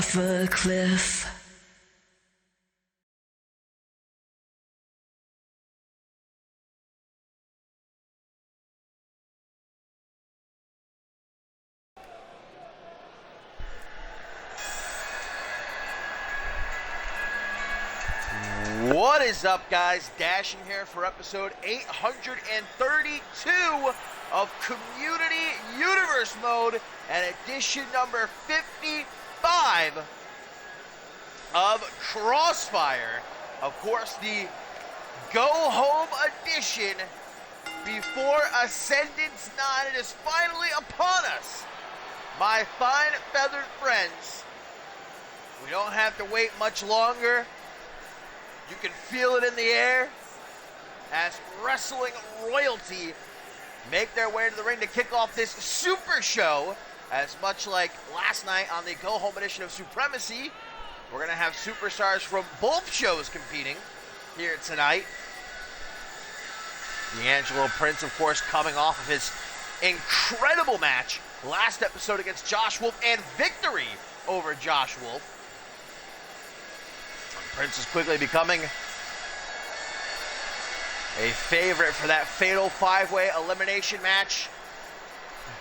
off a cliff. What is up, guys? Dashing here for episode 832 of Community Universe Mode and edition number 55 of Crossfire. Of course, the go-home edition before Ascendance 9. It is finally upon us, my fine feathered friends. We don't have to wait much longer. You can feel it in the air as wrestling royalty make their way to the ring to kick off this super show. As much like last night on the go-home edition of Supremacy, we're going to have superstars from both shows competing here tonight. D'Angelo Prince, of course, coming off of his incredible match last episode against Josh Wolf and victory over Josh Wolf. Prince is quickly becoming a favorite for that fatal five-way elimination match.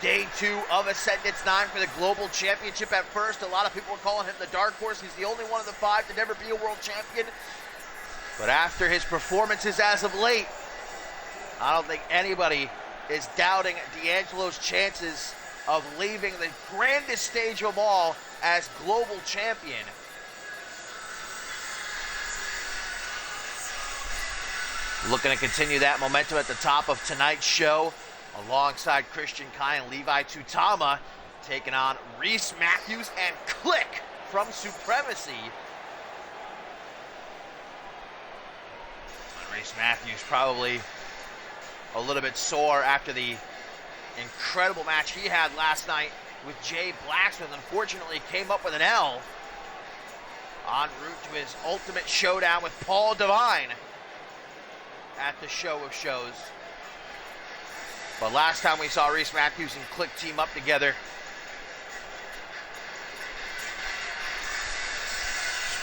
Day 2 of Ascendance 9 for the Global Championship. At first, a lot of people were calling him the dark horse. He's the only one of the 5 to never be a world champion. But after his performances as of late, I don't think anybody is doubting D'Angelo's chances of leaving the grandest stage of them all as Global Champion. Looking to continue that momentum at the top of tonight's show, alongside Christian Kai and Levi Tutama, taking on Reese Matthews and Click from Supremacy. And Reese Matthews probably a little bit sore after the incredible match he had last night with Jay Blacksmith. Unfortunately, came up with an L en route to his ultimate showdown with Paul Devine at the Show of Shows. But last time we saw Reese Matthews and Click team up together,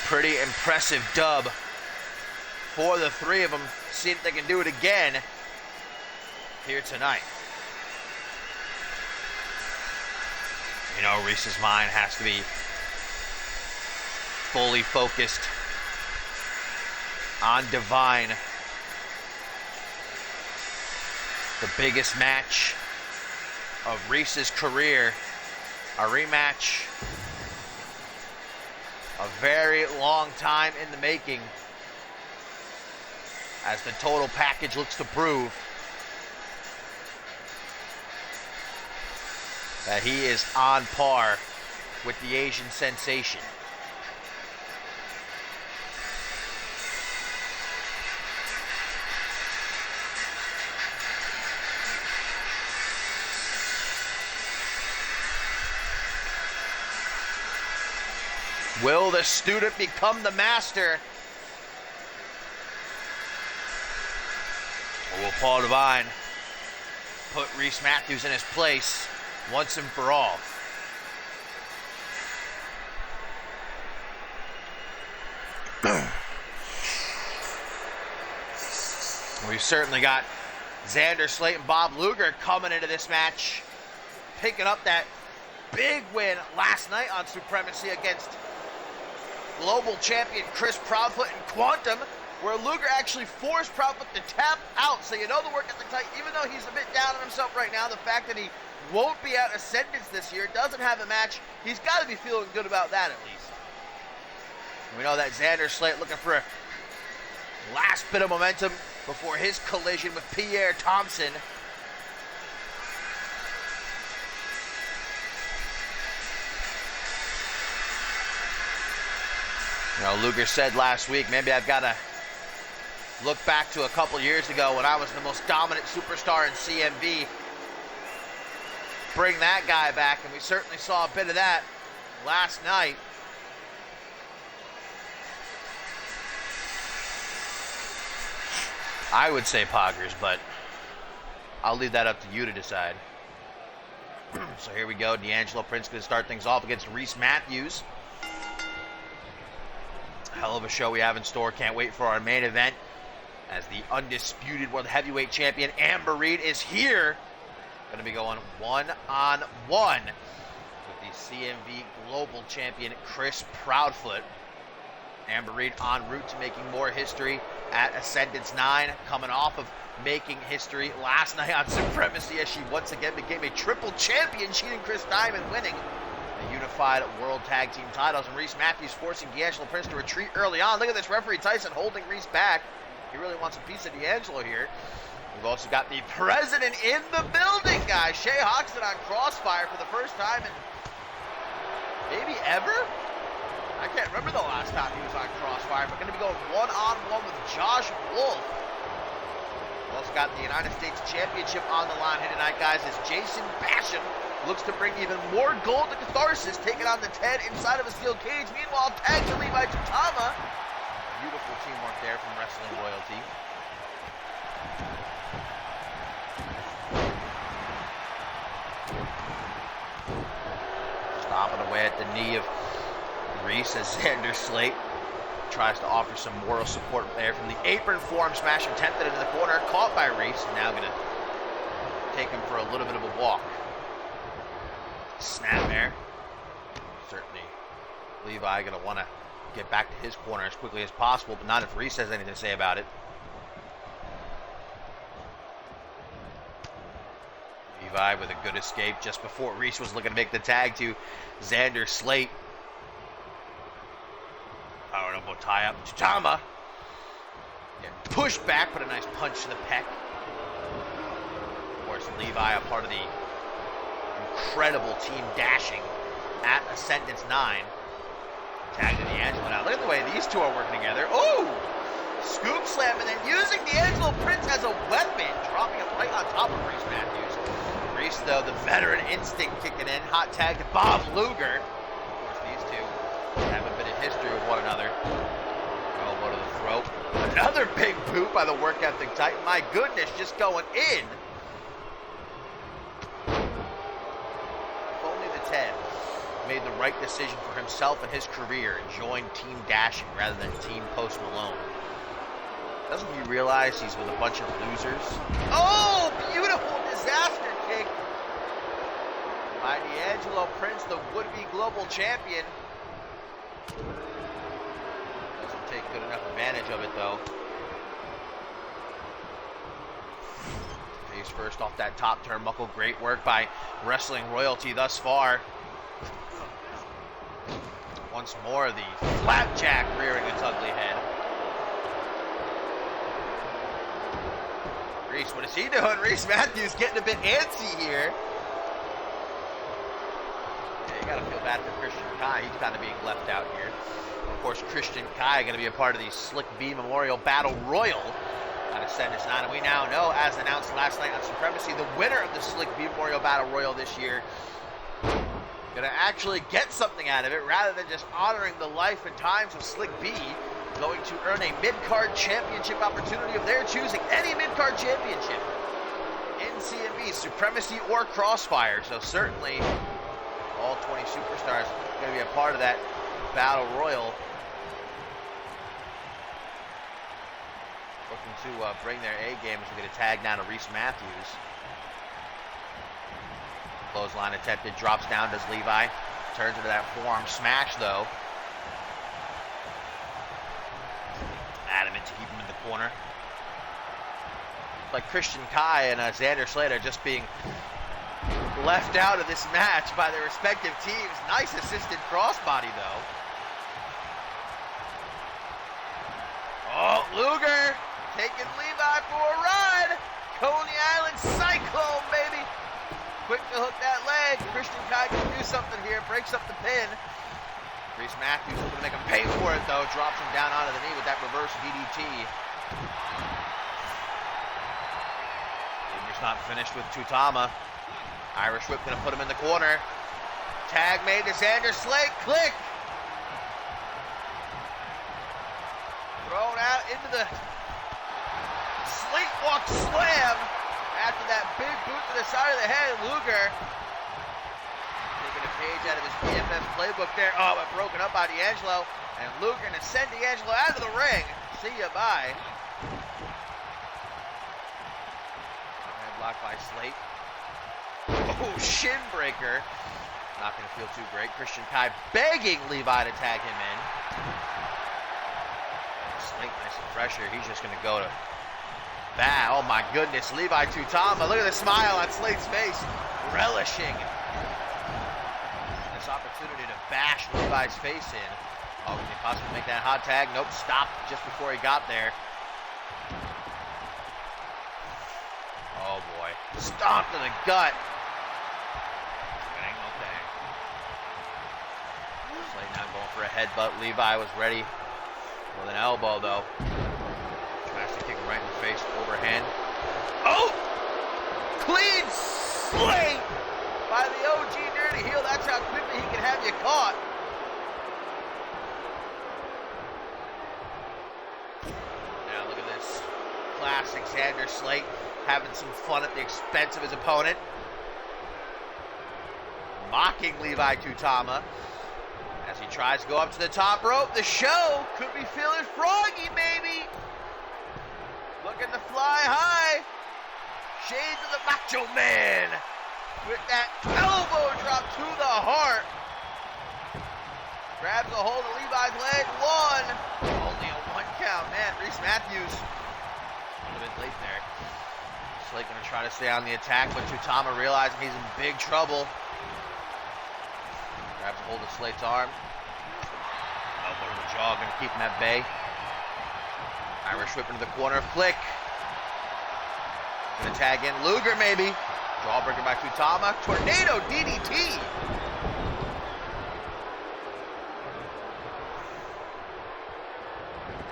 pretty impressive dub for the three of them. See if they can do it again here tonight. You know, Reese's mind has to be fully focused on Divine. The biggest match of Reese's career, a rematch, a very long time in the making, as the total package looks to prove that he is on par with the Asian sensation. Will the student become the master? Or will Paul Devine put Reese Matthews in his place once and for all? We've certainly got Xander Slate and Bob Luger coming into this match, picking up that big win last night on Supremacy against Global Champion Chris Proudfoot and Quantum, where Luger actually forced Proudfoot to tap out. So you know the work ethic tight, even though he's a bit down on himself right now, the fact that he won't be at Ascendance this year, doesn't have a match, he's got to be feeling good about that at least. We know that Xander Slate looking for a last bit of momentum before his collision with Pierre Thompson. You know, Luger said last week, maybe I've got to look back to a couple years ago when I was the most dominant superstar in CMV. Bring that guy back, and we certainly saw a bit of that last night. I would say Poggers, but I'll leave that up to you to decide. So here we go. D'Angelo Prince going to start things off against Reese Matthews. Hell of a show we have in store. Can't wait for our main event as the undisputed World Heavyweight Champion Amber Reed is here. Going to be going one-on-one with the CMV Global Champion Chris Proudfoot. Amber Reed en route to making more history at Ascendance 9, coming off of making history last night on Supremacy as she once again became a triple champion, cheating Chris Diamond, winning the Unified World Tag Team titles, and Reese Matthews forcing D'Angelo Prince to retreat early on. Look at this, referee Tyson holding Reese back. He really wants a piece of D'Angelo here. We've also got the president in the building, guys. Shay Hoxton on Crossfire for the first time in maybe ever? I can't remember the last time he was on Crossfire, but going to be going one-on-one with Josh Wolf. We've also got the United States Championship on the line here tonight, guys, as Jason Basham looks to bring even more gold to Catharsis, taking on the Ted inside of a steel cage. Meanwhile, tagged to Levi Tutama. Beautiful teamwork there from Wrestling Royalty. Stomping away at the knee of Reese as Xander Slate tries to offer some moral support there from the apron form, smashing tempted into the corner, caught by Reese, and now going to take him for a little bit of a walk. Snap there. Certainly Levi going to want to get back to his corner as quickly as possible, but not if Reese has anything to say about it. Levi with a good escape just before Reese was looking to make the tag to Xander Slate. Power elbow tie up. Tutama getting pushed back, but a nice punch to the pec. Of course, Levi, a part of the incredible team dashing at Ascendance 9. Tag to D'Angelo now. Look at the way these two are working together. Oh! Scoop slam, and then using D'Angelo Prince as a weapon, dropping him right on top of Reese Matthews. Reese, though, the veteran instinct kicking in. Hot tag to Bob Luger. Of course, these two have a bit of history with one another. Elbow to the throat. Another big boot by the work ethic Titan. My goodness, just going in. If only the Ted made the right decision for himself and his career and joined Team Dashing rather than Team Post Malone. Doesn't he realize he's with a bunch of losers? Oh, beautiful disaster kick by D'Angelo Prince, the would-be global champion. Doesn't take good enough advantage of it, though. Face first off that top turnbuckle. Great work by Wrestling Royalty thus far. Once more, the flapjack rearing its ugly head. Reese, what is he doing? Reese Matthews getting a bit antsy here. Yeah, you gotta feel bad for Christian Kai. He's kind of being left out here. Of course, Christian Kai going to be a part of the Slick B Memorial Battle Royal at Ascendance 9. And we now know, as announced last night on Supremacy, the winner of the Slick B Memorial Battle Royal this year going to actually get something out of it rather than just honoring the life and times of Slick B. Going to earn a mid-card championship opportunity of their choosing, any mid-card championship in CMV, Supremacy or Crossfire. So certainly all 20 superstars are going to be a part of that Battle Royal. Looking to bring their A game as we get a tag down to Reese Matthews. Clothesline attempted, drops down, does Levi. Turns into that forearm smash, though. Adamant to keep him in the corner. Like Christian Kai and Xander Slate are just being left out of this match by their respective teams. Nice assisted crossbody, though. Oh, Luger taking Levi for a ride. Coney Island Cyclone, baby. Quick to hook that leg. Christian Kai can do something here. Breaks up the pin. Reese Matthews looking to make him pay for it, though. Drops him down onto the knee with that reverse DDT. It's not finished with Tutama. Irish whip going to put him in the corner. Tag made to Xander Slate. Click. Thrown out into the Slate walk slam. After that big boot to the side of the head, Luger taking a page out of his PFF playbook there. Oh, but broken up by D'Angelo. And Luger to send D'Angelo out of the ring. See ya, bye. Blocked by Slate. Oh, shin breaker. Not going to feel too great. Christian Kai begging Levi to tag him in. Slate nice and fresh here. He's just going to go to bat. Oh my goodness. Levi Tutama. Look at the smile on Slate's face. Relishing this opportunity to bash Levi's face in. Oh, can he possibly make that hot tag? Nope. Stopped just before he got there. Oh boy. Stomped in the gut. Bang, okay. Slate now going for a headbutt. Levi was ready with an elbow though. Tries to kick him right in the face. Overhand. Oh! Clean Slate by the OG Dirty Heel. That's how quickly he can have you caught. Now look at this. Classic Xander Slate. Having some fun at the expense of his opponent. Mocking Levi Tutama as he tries to go up to the top rope. The show could be feeling froggy, baby. Looking to fly high. Shades of the Macho Man with that elbow drop to the heart. Grabs a hold of Levi's leg. One. Only a 1 count. Man, Reese Matthews a little bit late there. Slate going to try to stay on the attack, but Tutama realizing he's in big trouble. Grabs a hold of Slate's arm. Elbow to the jaw, going to keep him at bay. Irish whip into the corner of Click. Going to tag in Luger maybe. Jawbreaker by Tutama. Tornado DDT.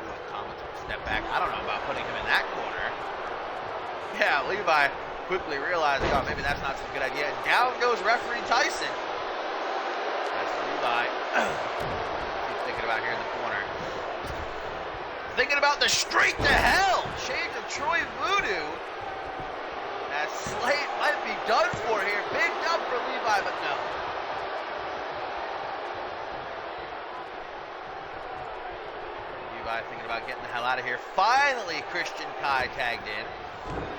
Tutama took a step back. I don't know about putting him in that corner. Yeah, Levi quickly realizing, oh, maybe that's not such a good idea. And down goes referee Tyson. That's Levi. He's thinking about here in the corner. Thinking about the straight to hell. Shades of Troy Voodoo. As Slate might be done for here. Big dump for Levi, but no. Levi thinking about getting the hell out of here. Finally, Christian Kai tagged in.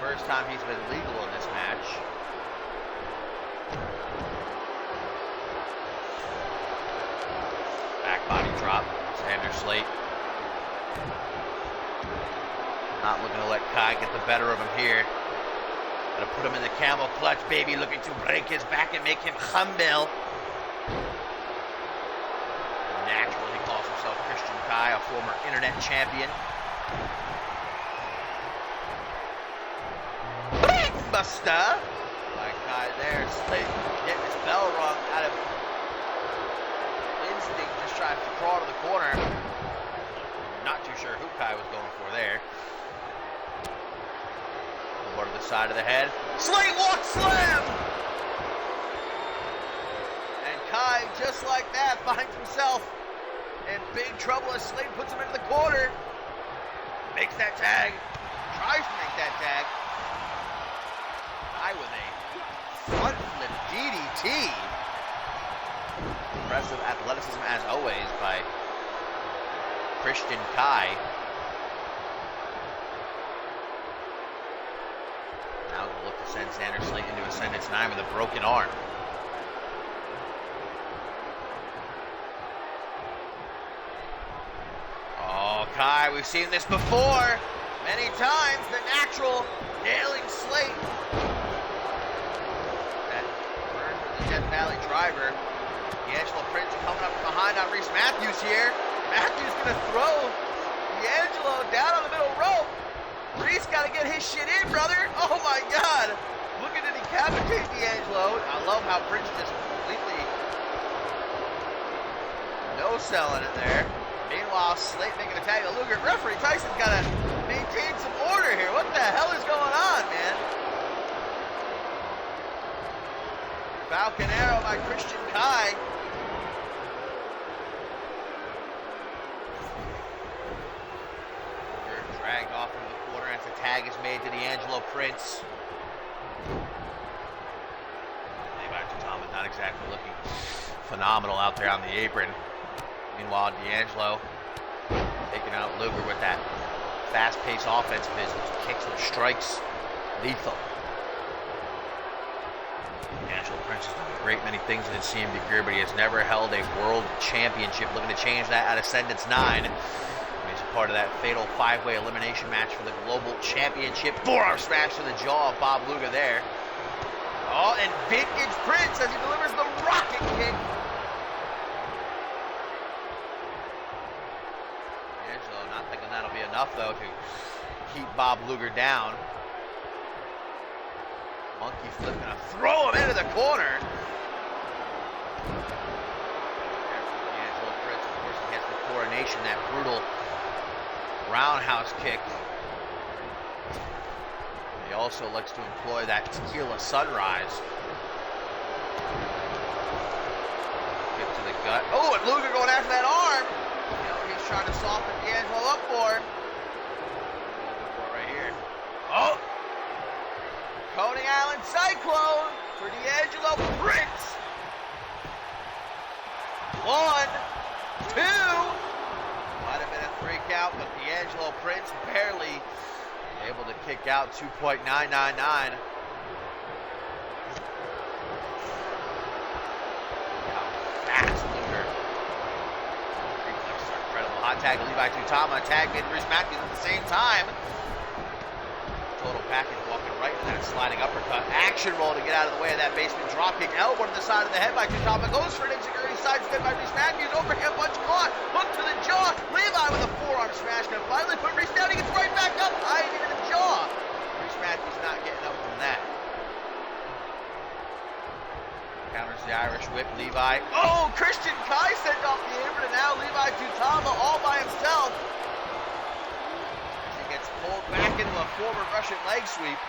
First time he's been legal in this match. Back body drop. Xander Slate. Not looking to let Kai get the better of him here. Gonna put him in the camel clutch, baby. Looking to break his back and make him humble. Natural, he calls himself Christian Kai, a former internet champion. Buster by Kai there. Slate getting his bell rung out of instinct, just trying to crawl to the corner. Not too sure who Kai was going for there. Over to the side of the head. Slate walk slam! And Kai, just like that, finds himself in big trouble as Slate puts him into the corner. Makes that tag. Tries to make that tag. With a front flip DDT. Impressive athleticism as always by Christian Kai. Now we'll look to send Xander Slate into Ascendance 9 with a broken arm. Oh, Kai, we've seen this before many times. The natural nailing Slate. Death Valley driver. D'Angelo Prince coming up from behind on Reese Matthews here. Matthews gonna throw D'Angelo down on the middle rope. Reese gotta get his shit in, brother. Oh my God. Looking to decapitate D'Angelo. I love how Prince just completely no-selling it there. Meanwhile, Slate making a tag to Luger. Referee Tyson's gotta maintain some order here. What the hell is going on, man? Falcon Arrow by Christian Kai. Dragged off into the corner as the tag is made to D'Angelo Prince. Levi Tutama not exactly looking phenomenal out there on the apron. Meanwhile, D'Angelo taking out Luger with that fast-paced offense of his, kicks and strikes, lethal. D'Angelo Prince has done a great many things in his CMV career, but he has never held a world championship. Looking to change that at Ascendance 9. He's a part of that fatal 5-way elimination match for the global championship. Forearm smash to the jaw of Bob Luger there. Oh, and Vintage Prince as he delivers the rocket kick. D'Angelo not thinking that'll be enough, though, to keep Bob Luger down. Monkey flip, gonna throw him into the corner. D'Angelo Prince, of course, he has the coronation, that brutal roundhouse kick. He also likes to employ that tequila sunrise. Kick to the gut. Oh, and Luger going after that arm. You know, he's trying to soften D'Angelo up for. Right here. Oh! Coney Island Cyclone for D'Angelo Prince. 1, 2. Might have been a 3 count, but D'Angelo Prince barely able to kick out. 2.999. How fast Luger. Reflexes are incredible. Hot tag to Levi Tutama. Tag made Reese Matthews at the same time. Total package, walking right into that sliding uppercut. Action roll to get out of the way of that basement dropkick. Elbow to the side of the head by Tutama. Goes for an Enziguri sidestep by Reese Matthews. Overhand punch caught. Hook to the jaw. Levi with a forearm smash. Gonna finally put Reese down. He gets right back up. Eyeing him in the jaw. Reese Matthews not getting up from that. Counters the Irish whip. Levi. Oh, Christian Kai sent off the apron, and now Levi Tutama all by himself. Gets pulled back into a forward Russian leg sweep.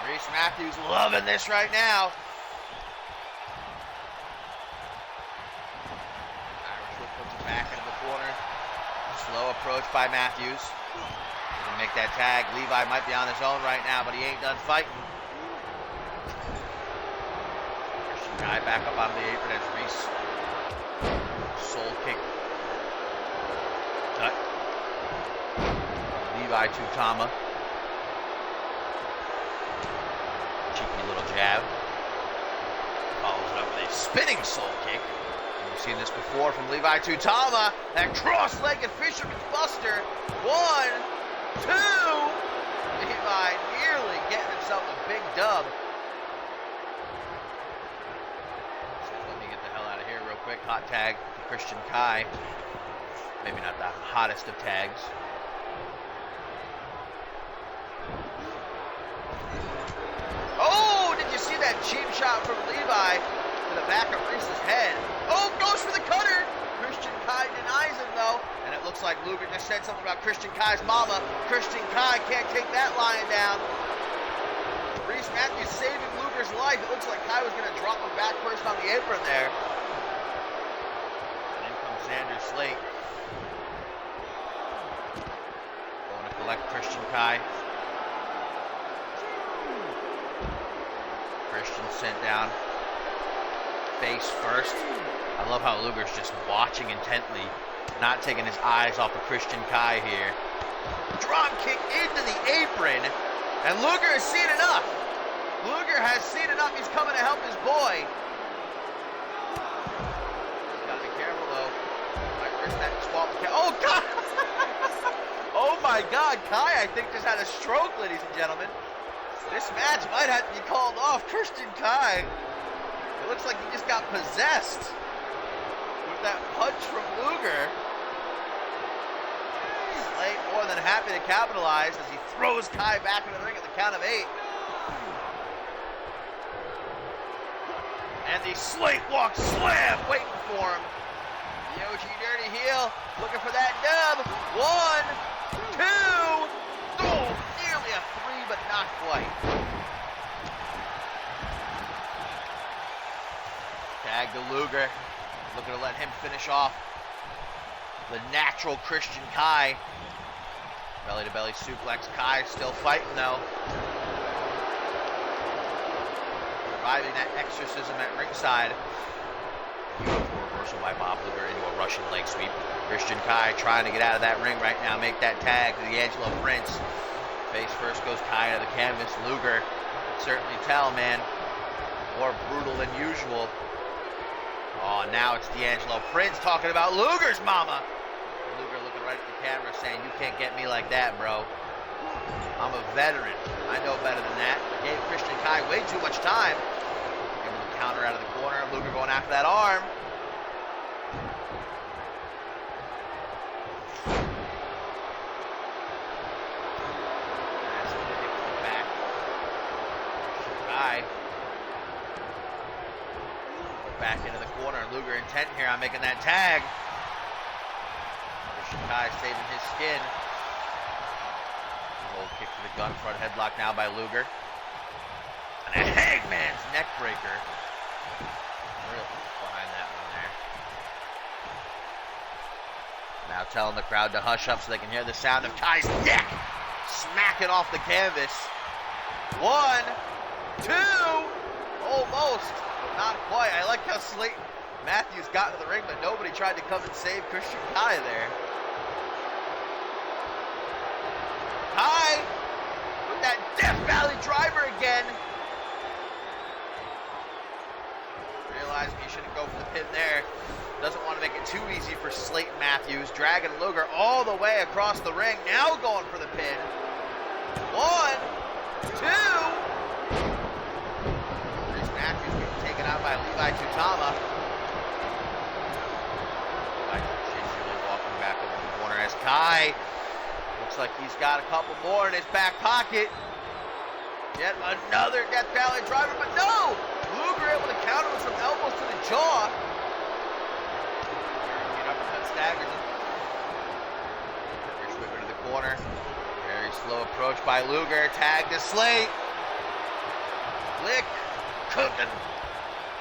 Reese Matthews loving this right now. Irish whip puts him back into the corner. Slow approach by Matthews. Gonna make that tag. Levi might be on his own right now, but he ain't done fighting. Christian Guy back up onto the apron as Reese soul kick. Cut. Levi Tutama. Cheeky little jab. Follows it up with a spinning soul kick. And we've seen this before from Levi Tutama. That cross-legged fisherman's buster. 1, 2. Levi nearly getting himself a big dub. So let me get the hell out of here real quick. Hot tag to Christian Kai. Maybe not the hottest of tags. Oh, did you see that cheap shot from Levi to the back of Reese's head? Oh, goes for the cutter. Christian Kai denies him, though. And it looks like Luger just said something about Christian Kai's mama. Christian Kai can't take that lying down. Reese Matthews saving Luger's life. It looks like Kai was going to drop him back first on the apron there. And in comes Xander Slate. Going to collect Christian Kai. Christian sent down face first. I love how Luger's just watching intently, not taking his eyes off of Christian Kai here. Drop kick into the apron, and Luger has seen enough. Luger has seen enough. He's coming to help his boy. Gotta be careful though. Might risk that swap. Oh God! Oh my God! Kai, I think, just had a stroke, ladies and gentlemen. This match might have to be called off. Christian Kai, it looks like he just got possessed with that punch from Luger. Slate more than happy to capitalize as he throws Kai back into the ring at the count of 8. And the Slate walk slam waiting for him. The OG Dirty Heel looking for that dub. 1, 2. Oh, nearly a 3, but not quite. Tag to Luger. Looking to let him finish off the natural Christian Kai. Belly to belly suplex. Kai still fighting though. Reviving that exorcism at ringside. Beautiful reversal by Bob Luger into a Russian leg sweep. Christian Kai trying to get out of that ring right now, make that tag to the Angelo Prince. Face first goes Kai to the canvas. Luger, certainly tell, man, more brutal than usual. Oh, now it's D'Angelo Prince talking about Luger's mama. Luger looking right at the camera saying, you can't get me like that, bro. I'm a veteran. I know better than that. I gave Christian Kai way too much time. Able to counter out of the corner. Luger going after that arm. That's going to hit from the back. Kai. Back into the corner. Luger intent here on making that tag. Christian Kai saving his skin. Old kick to the gun, front headlock now by Luger. And a Hangman's neck breaker. Real behind that one there. Now telling the crowd to hush up so they can hear the sound of Kai's neck smacking off the canvas. 1, 2, almost. Not quite. I like how Slayton Matthews got into the ring, but nobody tried to come and save Christian Kai there. Kai with that Death Valley driver again. Realizing he shouldn't go for the pin there. Doesn't want to make it too easy for Slayton Matthews. Dragging Luger all the way across the ring. Now going for the pin. 1, 2. Matthews getting taken out by Levi Tutama. Levi gingerly walking back over the corner as Kai looks like he's got a couple more in his back pocket. Yet another Death Valley driver, but no! Luger able to counter with some elbows to the jaw. Uppercut staggers him. Here's Luger to the corner. Very slow approach by Luger. Tag to Slate. Lick. Cooking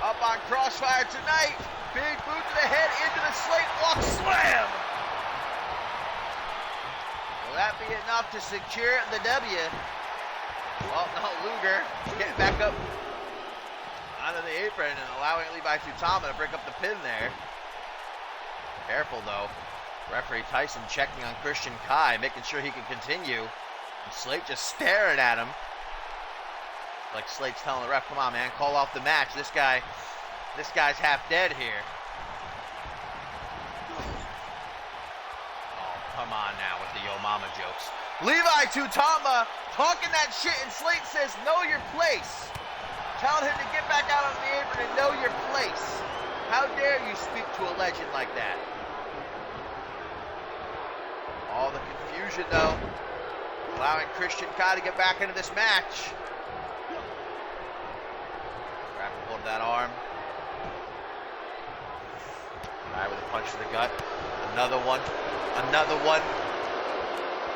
up on Crossfire tonight. Big boot to the head into the Slate walk slam. Will that be enough to secure the W? Well, no, Luger getting back up onto the apron and allowing Levi Tutama to break up the pin there. Careful though. Referee Tyson checking on Christian Kai, making sure he can continue. And Slate just staring at him. Like Slate's telling the ref, come on, man, call off the match. This guy's half dead here. Oh, come on now with the Yo Mama jokes. Levi Tutama talking that shit, and Slate says, know your place. Telling him to get back out on the apron and know your place. How dare you speak to a legend like that? All the confusion, though, allowing Christian Kai to get back into this match. Grabbing hold of that arm. Kai with a punch to the gut. Another one. Another one.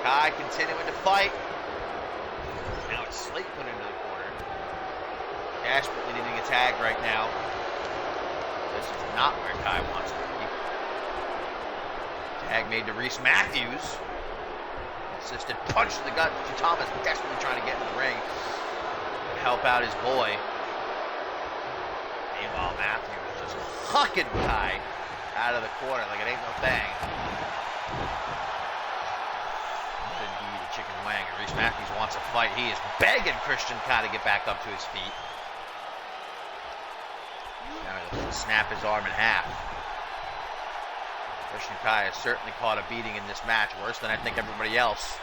Kai continuing to fight. Now it's Slate put into the corner. Desperately needing a tag right now. This is not where Kai wants to be. Tag made to Reese Matthews. Assisted punch to the gut. Thomas desperately trying to get in the ring and help out his boy. Meanwhile, Matthews just hucking Kai out of the corner like it ain't no thing. Indeed, a chicken wang. And Reese Matthews wants a fight. He is begging Christian Kai to get back up to his feet. Now he'll snap his arm in half. Christian Kai has certainly caught a beating in this match, worse than I think everybody else.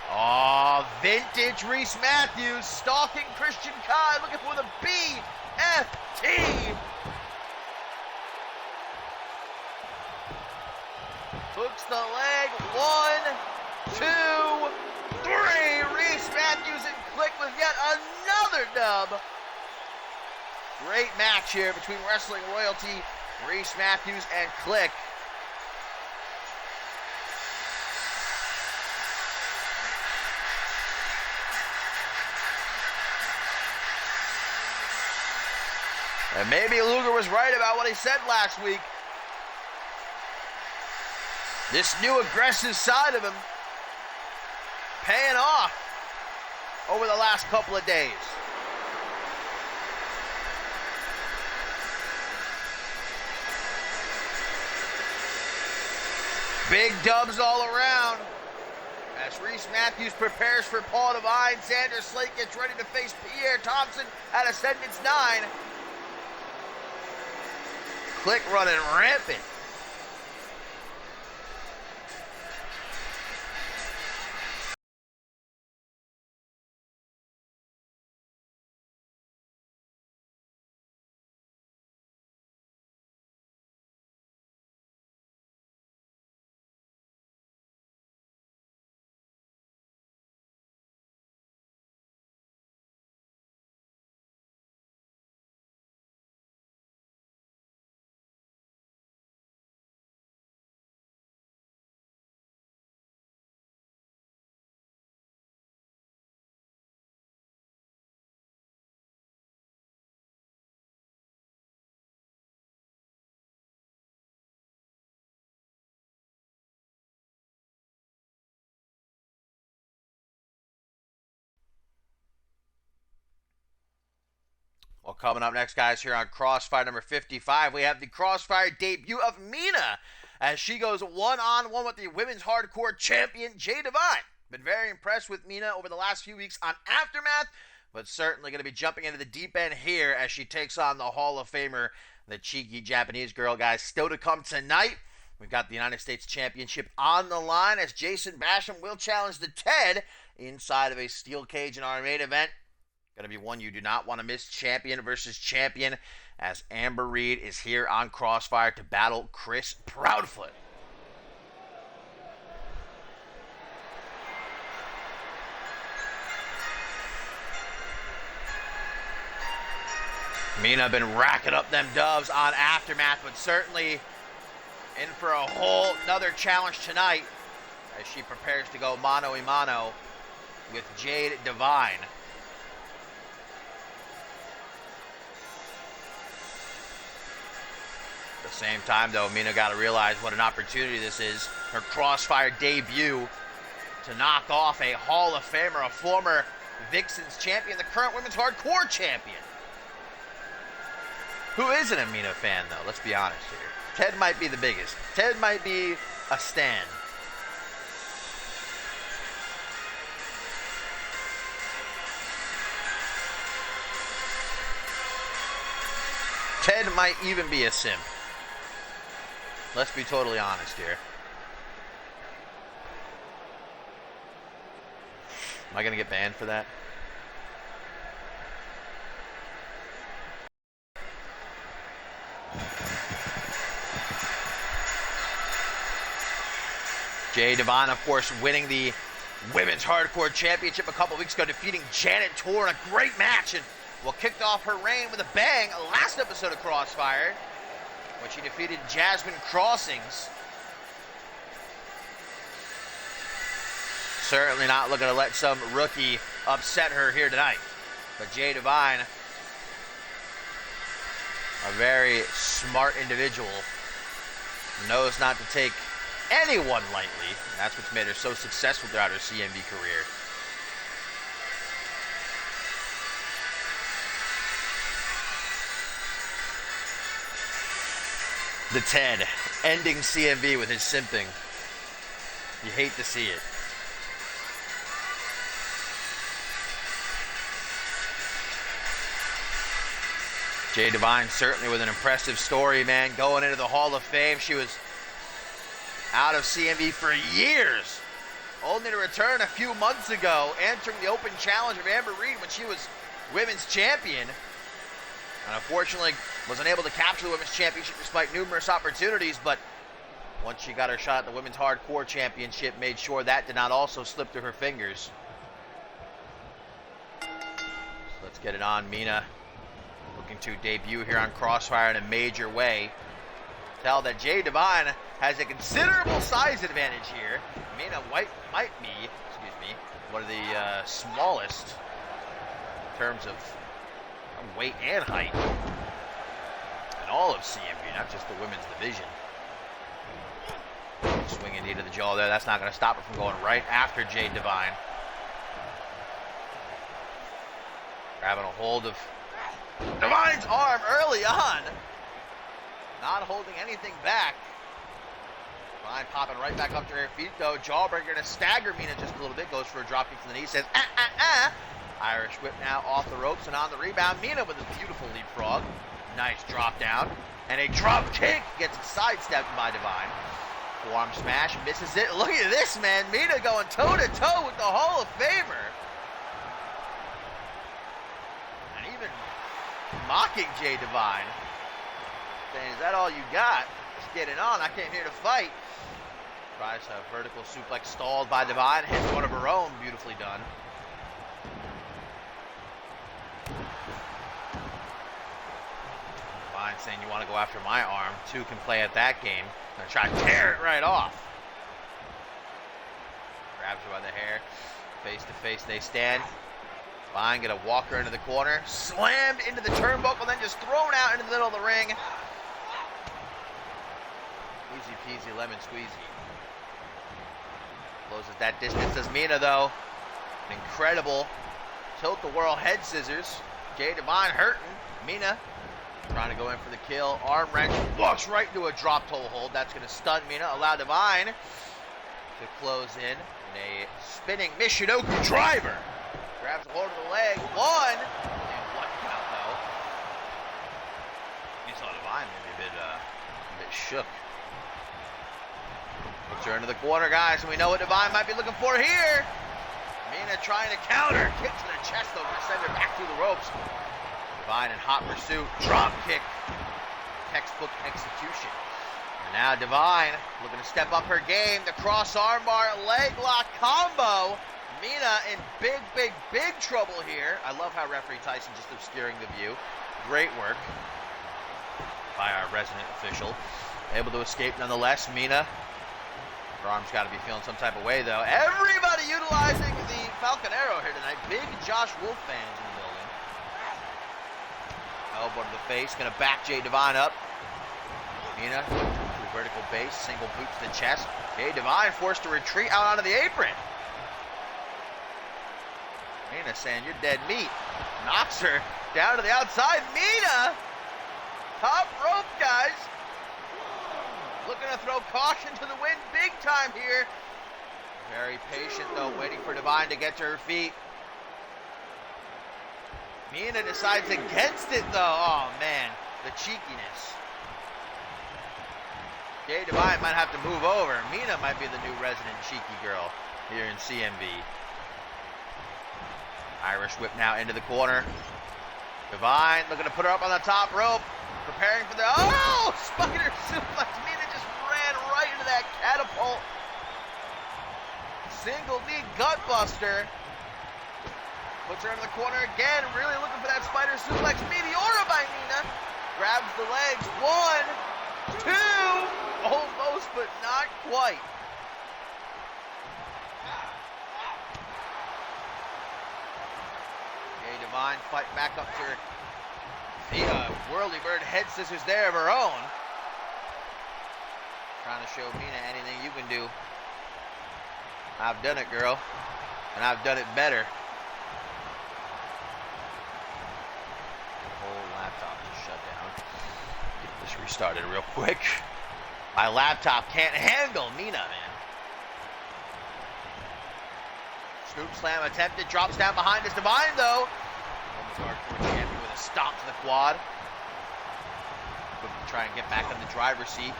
Oh, vintage Reese Matthews stalking Christian Kai, looking for the BFT. Hooks the leg, 1, 2, 3. Reese Matthews and Click with yet another dub. Great match here between Wrestling Royalty, Reese Matthews, and Click. And maybe Luger was right about what he said last week. This new aggressive side of him paying off over the last couple of days. Big dubs all around. As Reese Matthews prepares for Paul Devine, Xander Slate gets ready to face Pierre Thompson at Ascendance 9. Click running rampant. Well, coming up next, guys, here on Crossfire number 55, we have the Crossfire debut of Mina as she goes one-on-one with the women's hardcore champion, Jay Devine. Been very impressed with Mina over the last few weeks on Aftermath, but certainly going to be jumping into the deep end here as she takes on the Hall of Famer, the cheeky Japanese girl, guys. Still to come tonight, we've got the United States Championship on the line as Jason Basham will challenge the Ted inside of a steel cage in our main event. Going to be one you do not want to miss, champion versus champion, as Amber Reed is here on Crossfire to battle Chris Proudfoot. Mina been racking up them dubs on Aftermath, but certainly in for a whole another challenge tonight as she prepares to go mano-a-mano with Jade Devine. At the same time, though, Mina got to realize what an opportunity this is. Her Crossfire debut to knock off a Hall of Famer, a former Vixens champion, the current women's hardcore champion. Who isn't a Mina fan, though? Let's be honest here. Ted might be the biggest. Ted might be a stan. Ted might even be a simp. Let's be totally honest here. Am I going to get banned for that? Jay Devine, of course, winning the Women's Hardcore Championship a couple weeks ago, defeating Janet Tor in a great match, and well, kicked off her reign with a bang last episode of Crossfire, when she defeated Jasmine Crossings. Certainly not looking to let some rookie upset her here tonight. But Jay Devine, a very smart individual, knows not to take anyone lightly. And that's what's made her so successful throughout her CMV career. The Ted ending CMV with his simping. You hate to see it. Jay Devine certainly with an impressive story, man. Going into the Hall of Fame, she was out of CMV for years, only to return a few months ago, answering the open challenge of Amber Reed when she was women's champion. And unfortunately, wasn't able to capture the Women's Championship despite numerous opportunities, but once she got her shot at the Women's Hardcore Championship, made sure that did not also slip through her fingers. So let's get it on. Mina looking to debut here on Crossfire in a major way. Tell that Jay Devine has a considerable size advantage here. Mina White might be, one of the smallest in terms of weight and height in all of CMV, not just the women's division. Swinging knee to the jaw there. That's not going to stop her from going right after Jade Devine. Grabbing a hold of Devine's arm early on. Not holding anything back. Divine popping right back up to her feet, though. Jawbreaker to stagger Mina just a little bit. Goes for a drop kick to the knee. Says, Irish whip now off the ropes and on the rebound. Mina with a beautiful leapfrog. Nice drop down. And a drop kick gets sidestepped by Divine. Forearm smash, misses it. Look at this, man. Mina going toe-to-toe with the Hall of Famer. And even mocking Jay Divine. Saying, is that all you got? Just get it on. I came here to fight. Tries a vertical suplex stalled by Divine. Hits one of her own. Beautifully done. Divine saying, you want to go after my arm. Two can play at that game. Gonna try to tear it right off. Grabs her by the hair. Face to face they stand. Divine gonna walk her into the corner. Slammed into the turnbuckle, then just thrown out into the middle of the ring. Easy peasy lemon squeezy. Closes that distance as Mina, though. An incredible tilt-the-world head scissors. Jay Divine hurting. Mina trying to go in for the kill. Arm wrench. Walks right into a drop toe hold. That's going to stun Mina. Allow Divine to close in a spinning Michinoku driver. Grabs a hold of the leg. One. And one count, though. You saw Divine maybe a bit shook. Puts her into the corner, guys, and we know what Divine might be looking for here. Mina trying to counter. Kick to the chest, though, to send her back through the ropes. Divine in hot pursuit. Drop kick. Textbook execution. And now Divine looking to step up her game. The cross armbar leg lock combo. Mina in big trouble here. I love how referee Tyson just obscuring the view. Great work by our resident official. Able to escape nonetheless. Mina. Her arm's got to be feeling some type of way, though. Everybody utilizing the Falconero here tonight. Big Josh Wolf fans in the building. Elbow to the face. Going to back Jay Divine up. Mina through vertical base. Single boot to the chest. Jay Divine forced to retreat out onto the apron. Mina saying, you're dead meat. Knocks her down to the outside. Mina! Top rope, guys. Looking to throw caution to the wind big time here. Very patient, though, waiting for Divine to get to her feet. Mina decides against it, though. Oh, man, the cheekiness. Jay Divine might have to move over. Mina might be the new resident cheeky girl here in CMV. Irish whip now into the corner. Divine looking to put her up on the top rope. Preparing for the, oh, spider suplex. Mina just ran right into that catapult. Single knee gut buster. Puts her in the corner again, really looking for that spider suplex. Meteora by Mina. Grabs the legs. 1, 2, almost, but not quite. Jay Divine fight back up to her. Whirly bird head scissors there of her own. Trying to show Mina anything you can do. I've done it, girl. And I've done it better. The whole laptop just shut down. Get this restarted real quick. My laptop can't handle Mina, man. Scoop slam attempted. Drops down behind us. Divine, though. Hardcore champion with a stomp to the quad. Looking to try and get back in the driver's seat.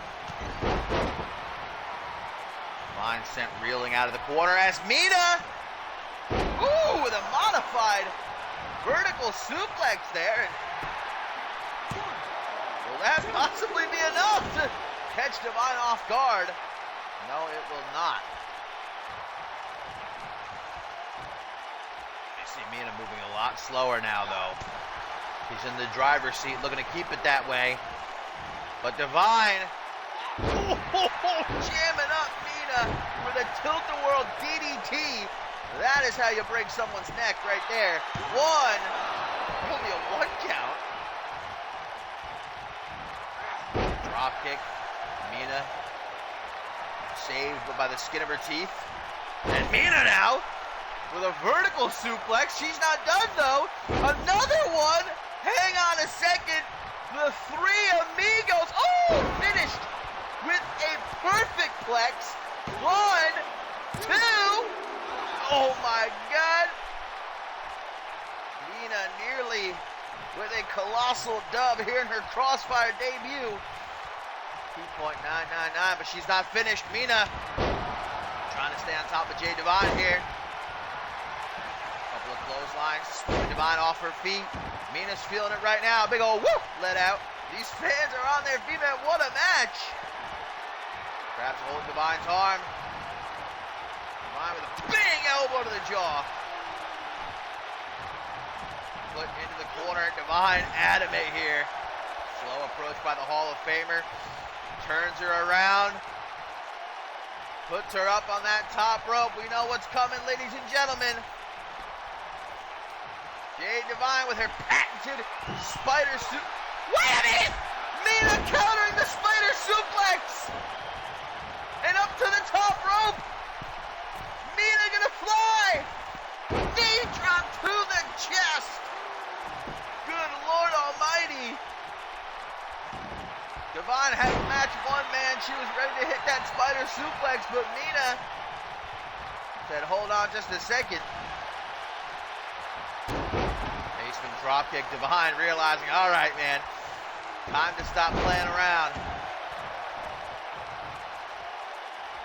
Divine sent reeling out of the corner as Mina, ooh, with a modified vertical suplex there. Will that possibly be enough to catch Divine off guard? No, it will not. Mina moving a lot slower now, though. He's in the driver's seat, looking to keep it that way. But Divine, jamming up Mina with a tilt-the-world DDT. That is how you break someone's neck right there. Only a 1 count. Drop kick. Mina saved by the skin of her teeth. And Mina now with a vertical suplex. She's not done, though. Another one. Hang on a second. The Three Amigos. Oh, finished with a perfect plex. 1, 2. Oh my God. Mina nearly with a colossal dub here in her Crossfire debut. 2.999, but she's not finished. Mina trying to stay on top of Jade Divine here. Couple of clotheslines, sweeping Divine off her feet. Mina's feeling it right now. Big old whoop let out. These fans are on their feet, man. What a match. Grabs hold of Divine's arm. Divine with a big elbow to the jaw. Put into the corner. Divine adamant here. Slow approach by the Hall of Famer. Turns her around. Puts her up on that top rope. We know what's coming, ladies and gentlemen. Jade Divine with her patented spider suit. Wait a minute! Mina countering the spider suplex! And up to the top rope! Mina gonna fly! Knee drop to the chest! Good Lord Almighty! Divine had match one, man. She was ready to hit that spider suplex, but Mina said, hold on just a second. Basement dropkick. Divine realizing, all right, man, time to stop playing around.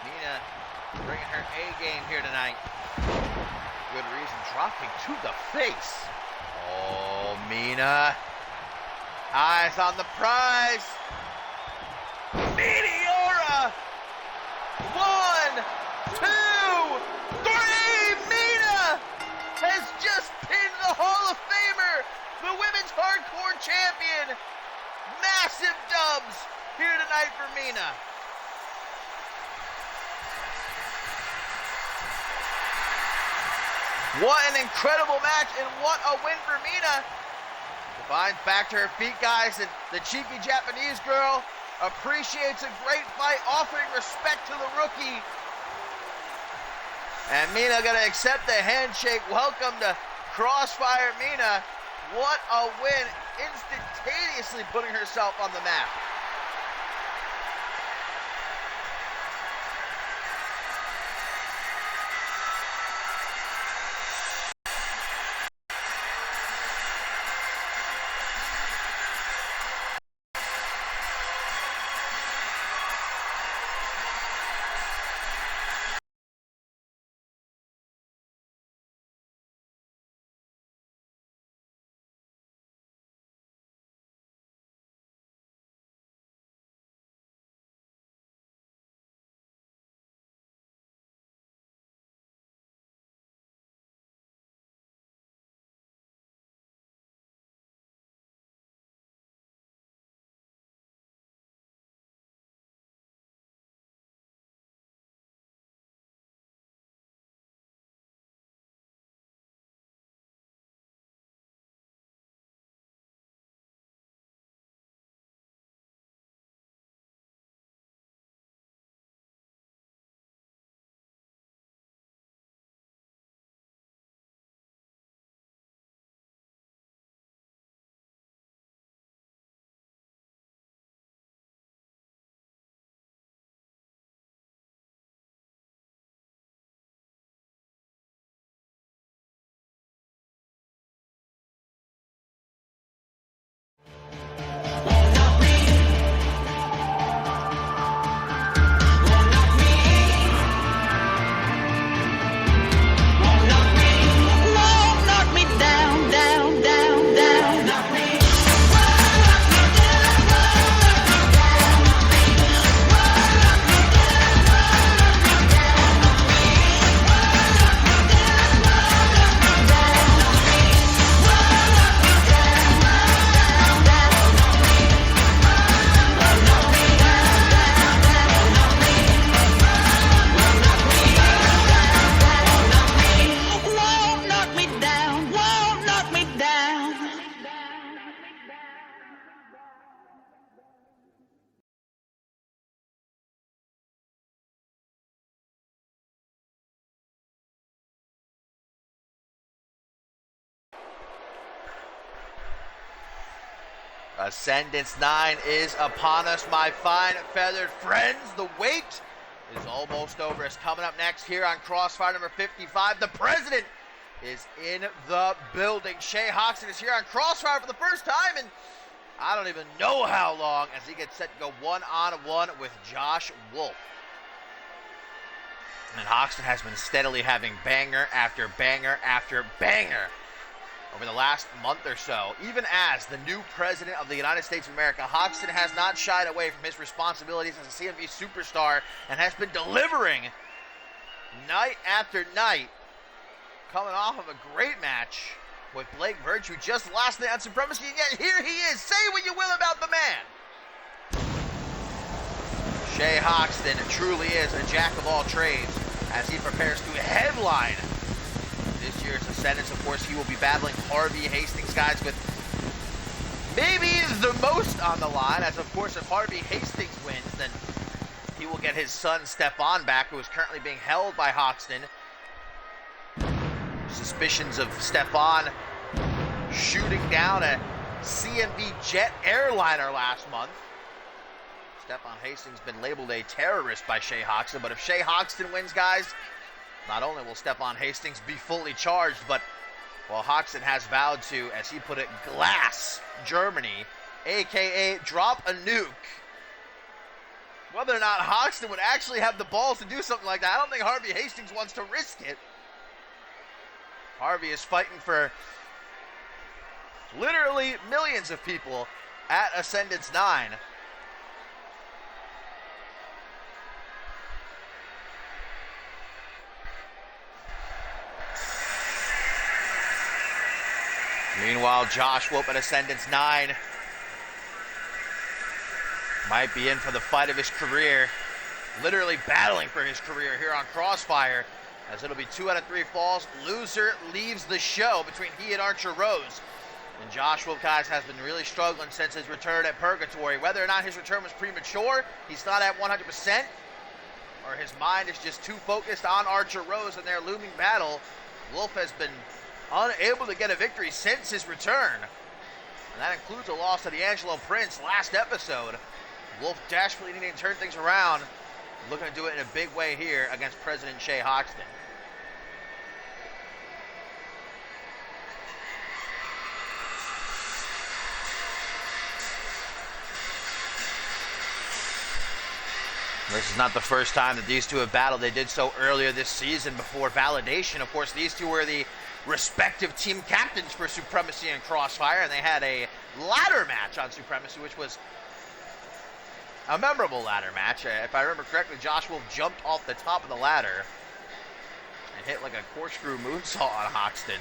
Mina bringing her A game here tonight. Good reason. Dropkick to the face. Oh, Mina. Eyes on the prize. Meteora! 1, 2, 3! Mina has just pinned the Hall of Famer, the Women's Hardcore Champion. Massive dubs here tonight for Mina. What an incredible match, and what a win for Mina. Divine's back to her feet, guys, and the cheeky Japanese girl appreciates a great fight, offering respect to the rookie. And Mina gonna accept the handshake. Welcome to Crossfire, Mina. What a win, instantaneously putting herself on the map. Ascendance 9 is upon us, my fine feathered friends. The wait is almost over. It's coming up next here on Crossfire number 55. The president is in the building. Shay Hoxton is here on Crossfire for the first time in I don't even know how long, as he gets set to go one-on-one with Josh Wolf. And Hoxton has been steadily having banger after banger after banger over the last month or so. Even as the new president of the United States of America, Hoxton has not shied away from his responsibilities as a CMV superstar and has been delivering night after night, coming off of a great match with Blake Virtue just last night on Supremacy, and yet here he is. Say what you will about the man. Shay Hoxton truly is a jack of all trades as he prepares to headline this year's Ascendance. Of course, he will be battling Harvey Hastings, guys, with maybe the most on the line, as of course if Harvey Hastings wins, then he will get his son Stephon back, who is currently being held by Hoxton. Suspicions of Stephon shooting down a CMV jet airliner last month. Stephon Hastings been labeled a terrorist by Shay Hoxton, but if Shay Hoxton wins, guys, not only will Stephon Hastings be fully charged, but, well, Hoxton has vowed to, as he put it, glass Germany, aka drop a nuke. Whether or not Hoxton would actually have the balls to do something like that, I don't think Harvey Hastings wants to risk it. Harvey is fighting for literally millions of people at Ascendance 9. Meanwhile, Josh Wolf at Ascendance 9 might be in for the fight of his career, literally battling for his career here on Crossfire, as it'll be 2 out of 3 falls. Loser leaves the show between he and Archer Rose. And Josh Wolf, guys, has been really struggling since his return at Purgatory. Whether or not his return was premature, he's not at 100%, or his mind is just too focused on Archer Rose and their looming battle, Wolf has been unable to get a victory since his return. And that includes a loss to D'Angelo Prince last episode. Wolf desperately needing to turn things around, looking to do it in a big way here against President Shay Hoxton. This is not the first time that these two have battled. They did so earlier this season before Validation. Of course, these two were the respective team captains for Supremacy and Crossfire, and they had a ladder match on Supremacy, which was a memorable ladder match. If I remember correctly, Josh Wolf jumped off the top of the ladder and hit like a corkscrew moonsault on Hoxton.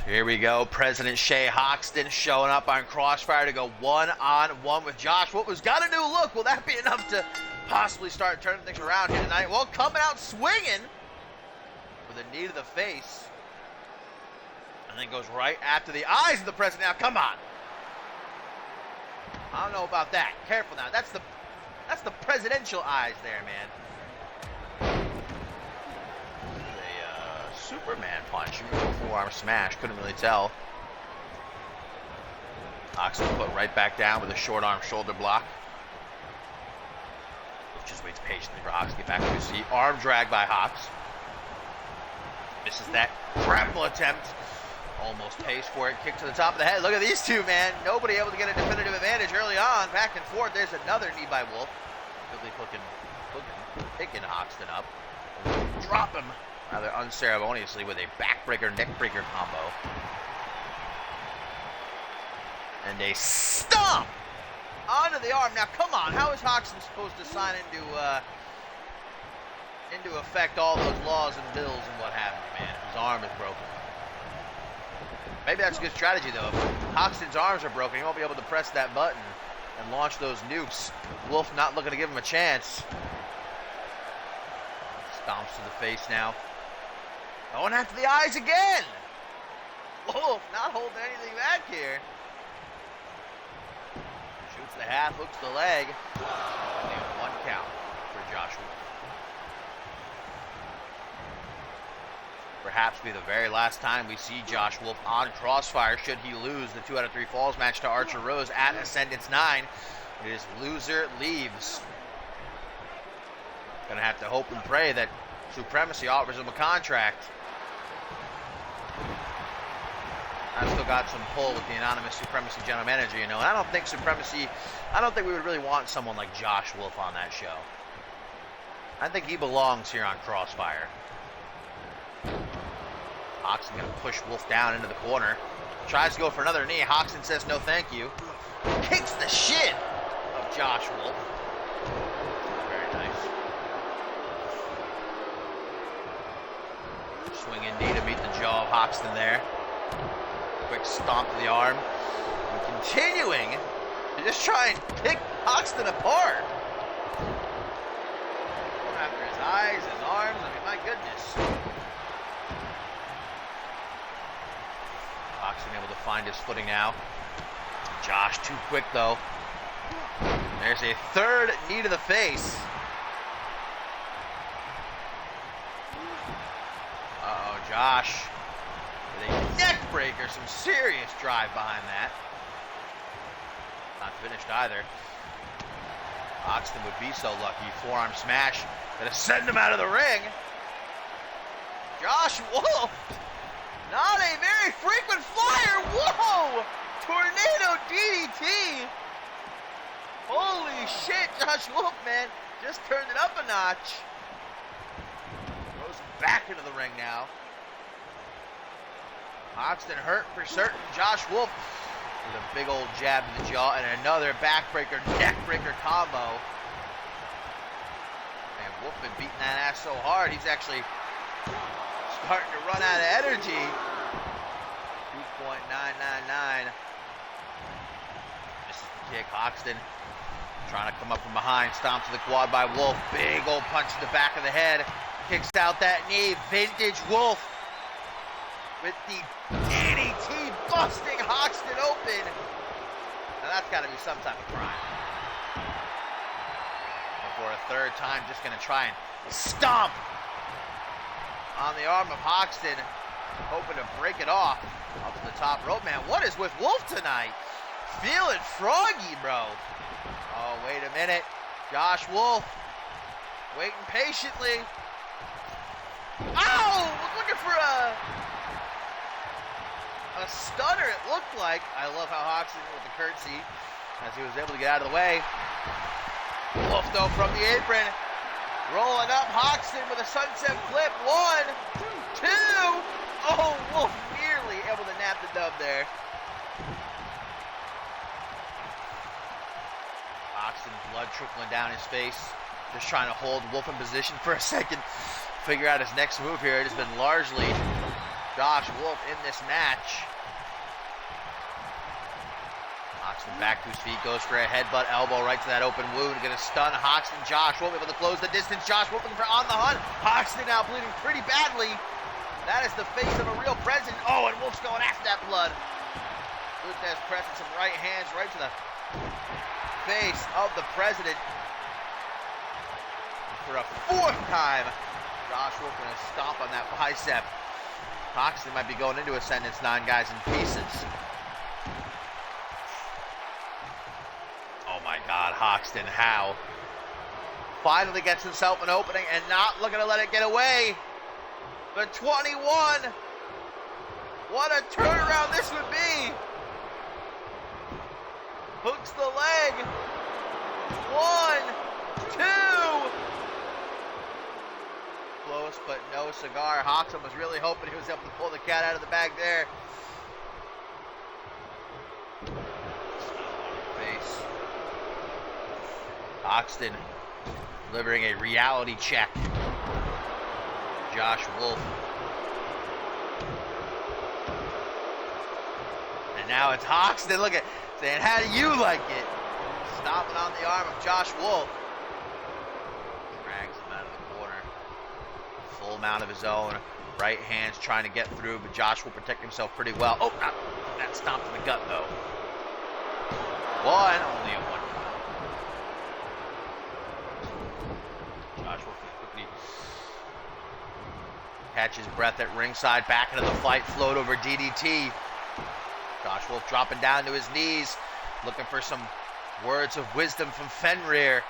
Here we go, President Shay Hoxton showing up on Crossfire to go one-on-one with Josh. What was got a new look? Will that be enough to possibly start turning things around here tonight? Well, coming out swinging with a knee to the face. And then goes right after the eyes of the president. Now, come on. I don't know about that. Careful now. That's the presidential eyes there, man. Superman punch, forearm smash, couldn't really tell. Hoxton put right back down with a short arm shoulder block. Just waits patiently for Hox to get back to his seat. Arm drag by Hox. Misses that grapple attempt. Almost pays for it. Kick to the top of the head. Look at these two, man. Nobody able to get a definitive advantage early on. Back and forth. There's another knee by Wolf. Quickly picking Hoxton up. Drop him rather unceremoniously with a backbreaker, neckbreaker combo. And a stomp onto the arm. Now, come on. How is Hoxton supposed to sign into effect all those laws and bills and what have you, man? His arm is broken. Maybe that's a good strategy, though. If Hoxton's arms are broken, he won't be able to press that button and launch those nukes. Wolf not looking to give him a chance. Stomps to the face now. Going after the eyes again. Wolf not holding anything back here. Shoots the half, hooks the leg. Only a 1 count for Josh Wolf. Perhaps be the very last time we see Josh Wolf on Crossfire should he lose the 2 out of 3 falls match to Archer Rose at Ascendance 9. It is loser leaves. Gonna have to hope and pray that Supremacy offers him a contract. I've still got some pull with the anonymous Supremacy general manager, you know. And I don't think we would really want someone like Josh Wolf on that show. I think he belongs here on Crossfire. Hoxton gonna push Wolf down into the corner. Tries to go for another knee. Hoxton says no thank you. Kicks the shit of Josh Wolf. Very nice. Swinging knee to meet the jaw of Hoxton there. Quick stomp to the arm. And continuing to just try and pick Hoxton apart. Going after his eyes, his arms. I mean, my goodness. Hoxton able to find his footing now. Josh too quick though. There's a third knee to the face. Uh-oh, Josh with a neck breaker. Some serious drive behind that. Not finished either. Hoxton would be so lucky. Forearm smash. Gonna send him out of the ring. Josh Wolf. Not a very frequent flyer. Whoa! Tornado DDT. Holy shit, Josh Wolf, man. Just turned it up a notch. Goes back into the ring now. Hoxton hurt for certain. Josh Wolf with a big old jab to the jaw and another backbreaker, neckbreaker combo. Man, Wolf been beating that ass so hard, he's actually starting to run out of energy. 2.999. This is the kick. Hoxton trying to come up from behind. Stomp to the quad by Wolf. Big old punch to the back of the head. Kicks out that knee. Vintage Wolf with the DDT busting Hoxton open. Now that's got to be some type of crime. And for a third time, just going to try and stomp on the arm of Hoxton, hoping to break it off up to the top rope. Man, what is with Wolf tonight? Feeling froggy, bro. Oh, wait a minute. Josh Wolf waiting patiently. Ow! Looking for a stunner, it looked like. I love how Hoxton with the curtsy as he was able to get out of the way. Wolf, though, from the apron. Rolling up Hoxton with a sunset flip. 1, 2. Oh, Wolf nearly able to nab the dub there. Hoxton, blood trickling down his face. Just trying to hold Wolf in position for a second. Figure out his next move here. It has been largely Josh Wolf in this match. Hoxton back to his feet, goes for a headbutt, elbow right to that open wound. Gonna stun Hoxton. Josh Wolf able to close the distance. Josh Wolf looking for on the hunt. Hoxton now bleeding pretty badly. That is the face of a real president. Oh, and Wolf's going after that blood. Lutez pressing some right hands right to the face of the president. For a fourth time, Josh Wolf gonna stomp on that bicep. Hoxton might be going into Ascendance 9, guys, in pieces. Oh my God, Hoxton, how? Finally gets himself an opening and not looking to let it get away. The 21. What a turnaround this would be. Hooks the leg. 1, 2. no cigar. Hoxton was really hoping he was able to pull the cat out of the bag there. Face. Hoxton delivering a reality check. Josh Wolf. And now it's Hoxton. Look at saying, how do you like it? Stomping on the arm of Josh Wolf. Drags him out of the corner. Full mount of his own. Right hand's trying to get through, but Josh will protect himself pretty well. Oh, not that stomped in the gut, though. Only a one. Josh Wolf quickly catches breath at ringside. Back into the fight. Float over DDT. Josh Wolf dropping down to his knees. Looking for some words of wisdom from Fenrir.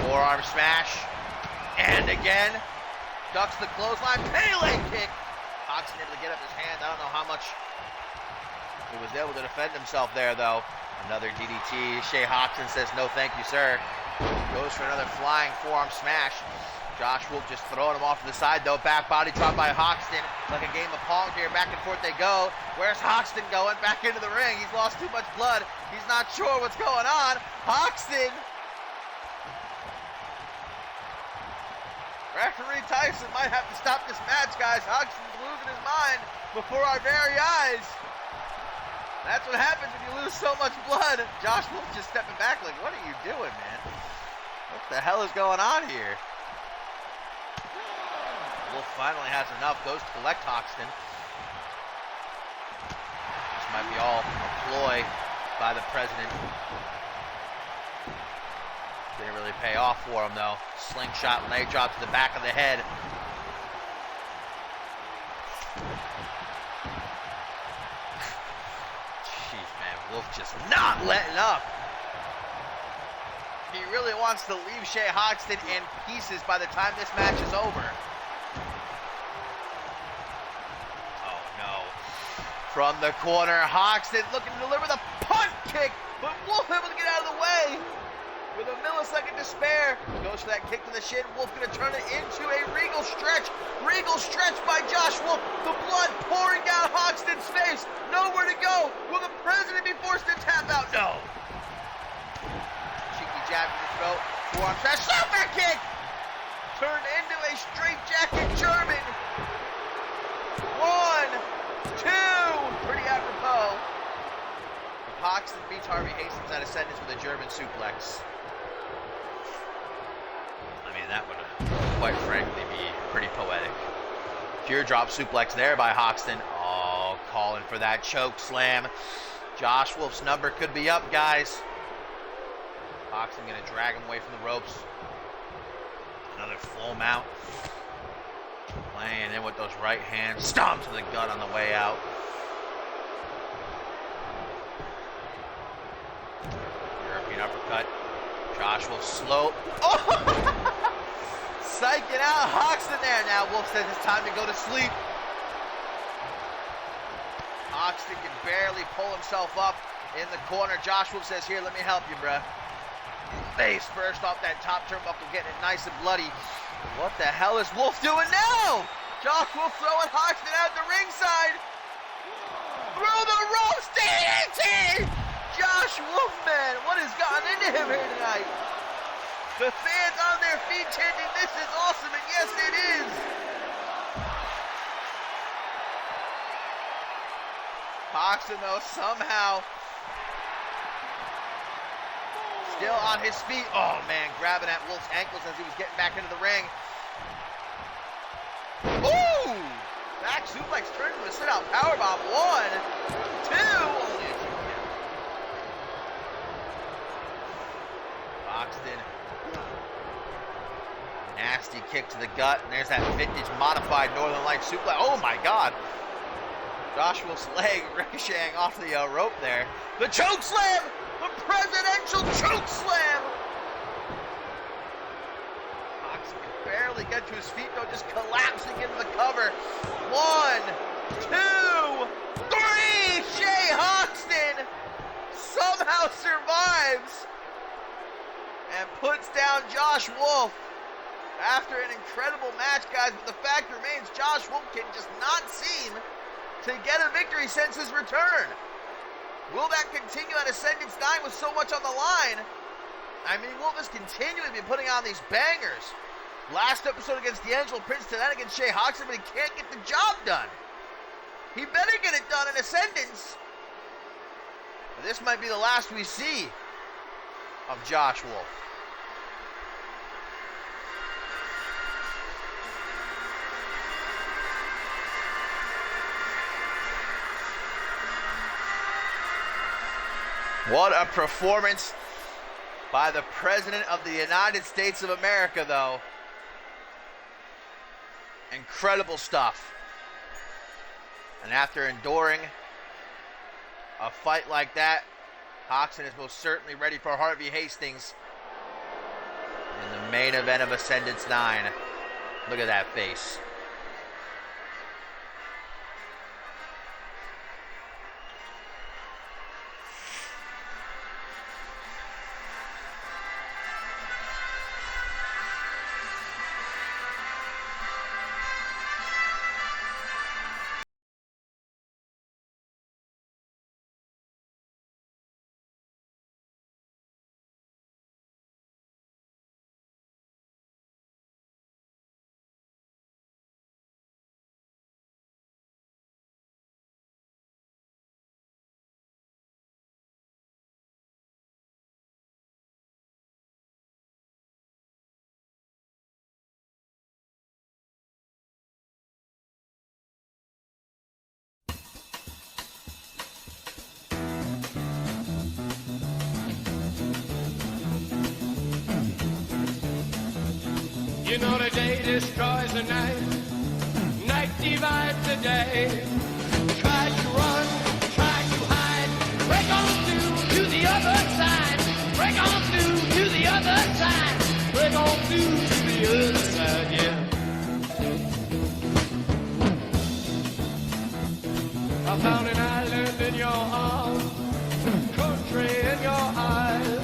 Forearm smash. And again. Ducks the clothesline. Pele kick. Hoxton able to get up his hand. I don't know how much he was able to defend himself there, though. Another DDT. Shea Hoxton says, no thank you, sir. Goes for another flying forearm smash. Josh Wolf just throwing him off to the side, though. Back body drop by Hoxton. Like a game of Pong here. Back and forth they go. Where's Hoxton going? Back into the ring. He's lost too much blood. He's not sure what's going on. Hoxton. Referee Tyson might have to stop this match, guys. Hoxton's losing his mind before our very eyes. That's what happens when you lose so much blood. Josh Wolf just stepping back like, what are you doing, man? What the hell is going on here? Wolf finally has enough. Goes to collect Hoxton. This might be all a ploy by the president. Didn't really pay off for him, though. Slingshot leg drop to the back of the head. Jeez, man. Wolf just not letting up. He really wants to leave Shea Hoxton in pieces by the time this match is over. Oh, no. From the corner, Hoxton looking to deliver the punt kick, but Wolf able to get out of the way. With a millisecond to spare, goes for that kick to the shin. Wolf gonna turn it into a regal stretch. Regal stretch by Josh Wolf. The blood pouring down Hoxton's face. Nowhere to go. Will the president be forced to tap out? No. Cheeky jab to the throat. Forearm smash. Super kick. Turned into a straight jacket German. 1, 2. Pretty apropos. Hoxton beats Harvey Hastings out of sentence with a German suplex. I mean, that would, quite frankly, be pretty poetic. Teardrop suplex there by Hoxton. Oh, calling for that choke slam. Josh Wolf's number could be up, guys. Hoxton gonna drag him away from the ropes. Another full mount. Playing in with those right hands. Stomp to the gut on the way out. European uppercut. Josh Wolf slow. Oh! Psyching out Hoxton there. Now Wolf says it's time to go to sleep. Hoxton can barely pull himself up in the corner. Josh Wolf says, here, let me help you, bruh. Face first off that top turnbuckle, getting it nice and bloody. What the hell is Wolf doing now? Josh Wolf throwing Hoxton out the ringside. Through the ropes, DDT! Josh Wolf, man, what has gotten into him here tonight? The fans on their feet chanting, this is awesome, and yes, it is. Hoxton, though, somehow still on his feet. Oh, man, grabbing at Wolf's ankles as he was getting back into the ring. Ooh! Back suplex turned into a sit-out powerbomb. 1, 2. Only a 2 count. Hoxton. Nasty kick to the gut, and there's that vintage modified Northern Lights suplex. Oh my God! Josh Wolf's leg ricocheting off the rope there. The choke slam! The presidential choke slam! Hoxton can barely get to his feet, though, just collapsing into the cover. 1, 2, 3! Shea Hoxton somehow survives and puts down Josh Wolf. after an incredible match, guys, but the fact remains Josh Wolf can just not seem to get a victory since his return. Will that continue at Ascendance 9 with so much on the line? I mean, Wolf has continually been putting on these bangers. Last episode against D'Angelo Prince, tonight against Shea Hoxton, but he can't get the job done. He better get it done in Ascendance. But this might be the last we see of Josh Wolf. What a performance by the President of the United States of America, though. Incredible stuff. And after enduring a fight like that, Hoxton is most certainly ready for Harvey Hastings in the main event of Ascendance 9. Look at that face. You know the day destroys the night, night divides the day. Try to run, try to hide, break on through to the other side, break on through to the other side, break on through to the other side, yeah. I found an island in your arms, country in your eyes.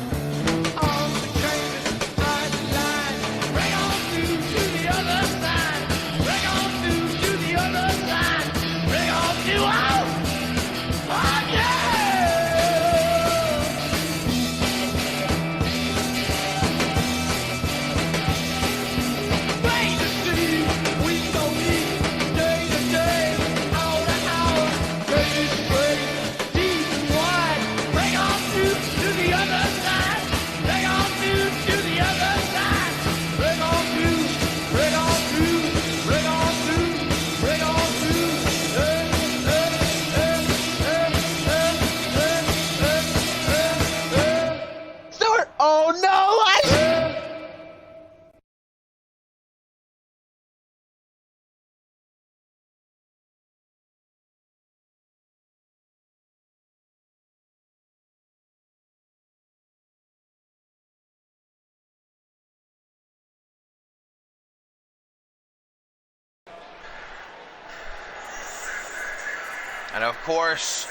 And of course,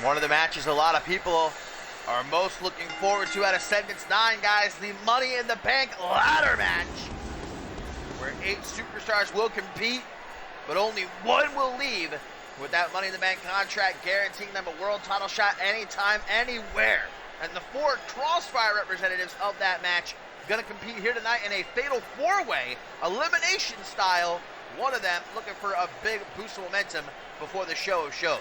one of the matches a lot of people are most looking forward to at Ascendance 9, guys, the Money in the Bank ladder match, where 8 superstars will compete, but only one will leave with that Money in the Bank contract, guaranteeing them a world title shot anytime, anywhere. And the 4 Crossfire representatives of that match going to compete here tonight in a fatal 4-way, elimination style. One of them looking for a big boost of momentum before the show of shows.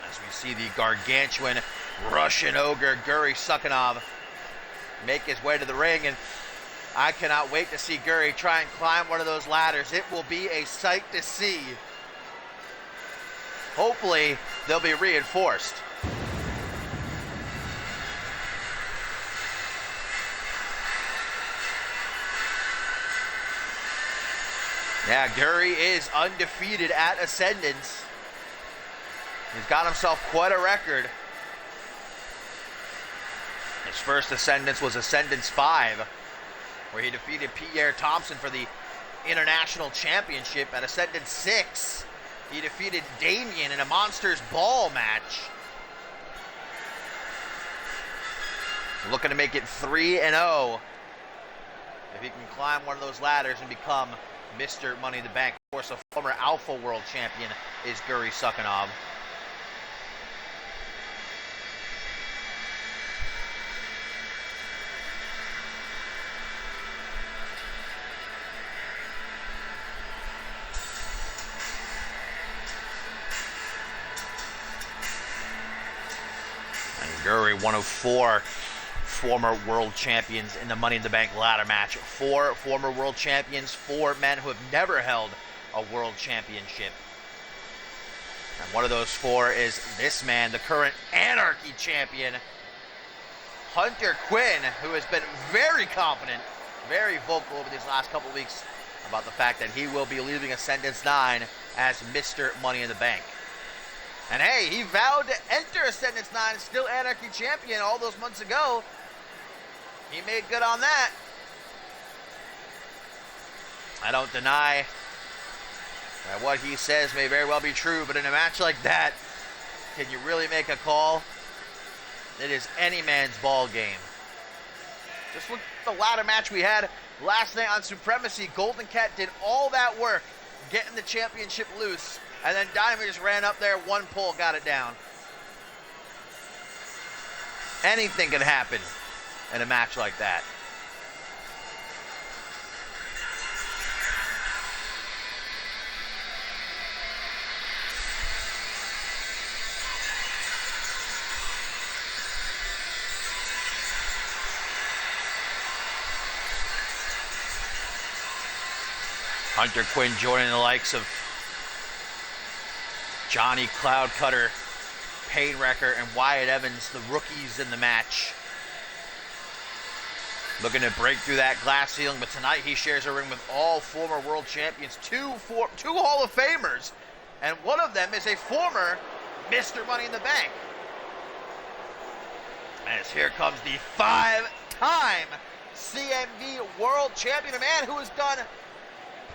As we see the gargantuan Russian ogre Guri Sukhanov make his way to the ring, and I cannot wait to see Guri try and climb one of those ladders. It will be a sight to see. Hopefully, they'll be reinforced. Yeah, Guri is undefeated at Ascendance. He's got himself quite a record. His first Ascendance was Ascendance 5, where he defeated Pierre Thompson for the International Championship. At Ascendance 6, he defeated Damien in a Monsters Ball match. Looking to make it 3-0 if he can climb one of those ladders and become Mr. Money in the Bank. Of course, a former Alpha World Champion is Guri Sukhanov. Guri, one of 4 former world champions in the Money in the Bank ladder match. 4 former world champions, 4 men who have never held a world championship. And one of those 4 is this man, the current Anarchy champion, Hunter Quinn, who has been very confident, very vocal over these last couple weeks about the fact that he will be leaving Ascendance 9 as Mr. Money in the Bank. And hey, he vowed to enter Ascendance 9, still Anarchy champion all those months ago. He made good on that. I don't deny that what he says may very well be true, but in a match like that, can you really make a call? It is any man's ball game. Just look at the ladder match we had last night on Supremacy. Golden Cat did all that work getting the championship loose. And then Diamond just ran up there, one pull, got it down. Anything can happen in a match like that. Hunter Quinn joining the likes of Johnny Cloud Cutter, Pain Wrecker, and Wyatt Evans, the rookies in the match. Looking to break through that glass ceiling, but tonight he shares a ring with all former world champions, two Hall of Famers, and one of them is a former Mr. Money in the Bank. As here comes the 5-time CMV world champion, a man who has done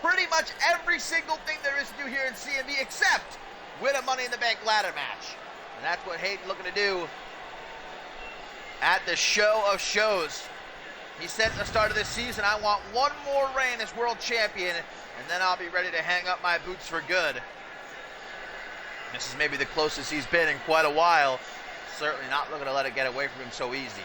pretty much every single thing there is to do here in CMV except win a Money in the Bank ladder match. And that's what Hayden looking to do at the show of shows. He said at the start of this season, I want one more reign as world champion, and then I'll be ready to hang up my boots for good. This is maybe the closest he's been in quite a while. Certainly not looking to let it get away from him so easy.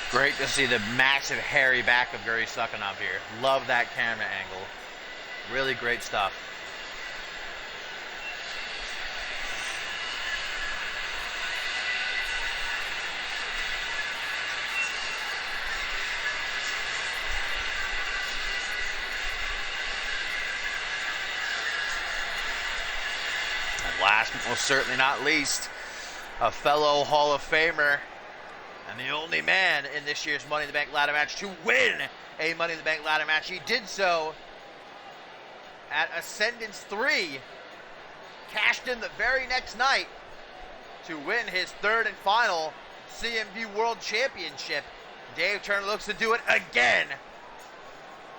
Great to see the massive hairy back of Guri Sukhanov here. Love that camera angle. Really great stuff. And last but most certainly not least, a fellow Hall of Famer and the only man in this year's Money in the Bank ladder match to win a Money in the Bank ladder match. He did so at Ascendance 3. Cashed in the very next night to win his third and final CMV World Championship. Dave Turner looks to do it again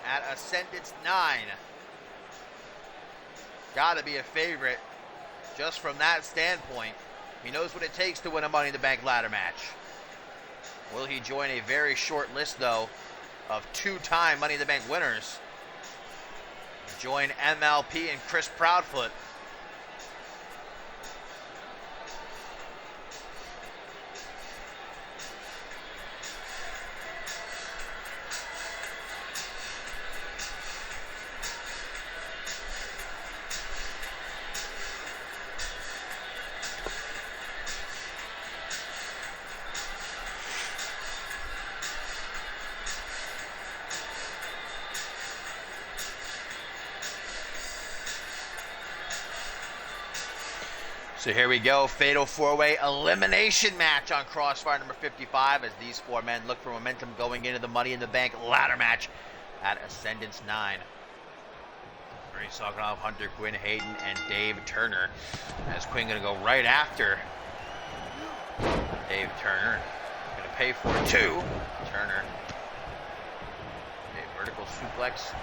at Ascendance 9. Gotta be a favorite just from that standpoint. He knows what it takes to win a Money in the Bank ladder match. Will he join a very short list, though, of 2-time Money in the Bank winners? Join MLP and Chris Proudfoot. So here we go, fatal four-way elimination match on Crossfire number 55 as these four men look for momentum going into the Money in the Bank ladder match at Ascendance 9. Bernie Sokolov, Hunter Quinn, Hayden, and Dave Turner. As Quinn gonna go right after Dave Turner. Gonna pay for it too. Turner. Okay, vertical suplex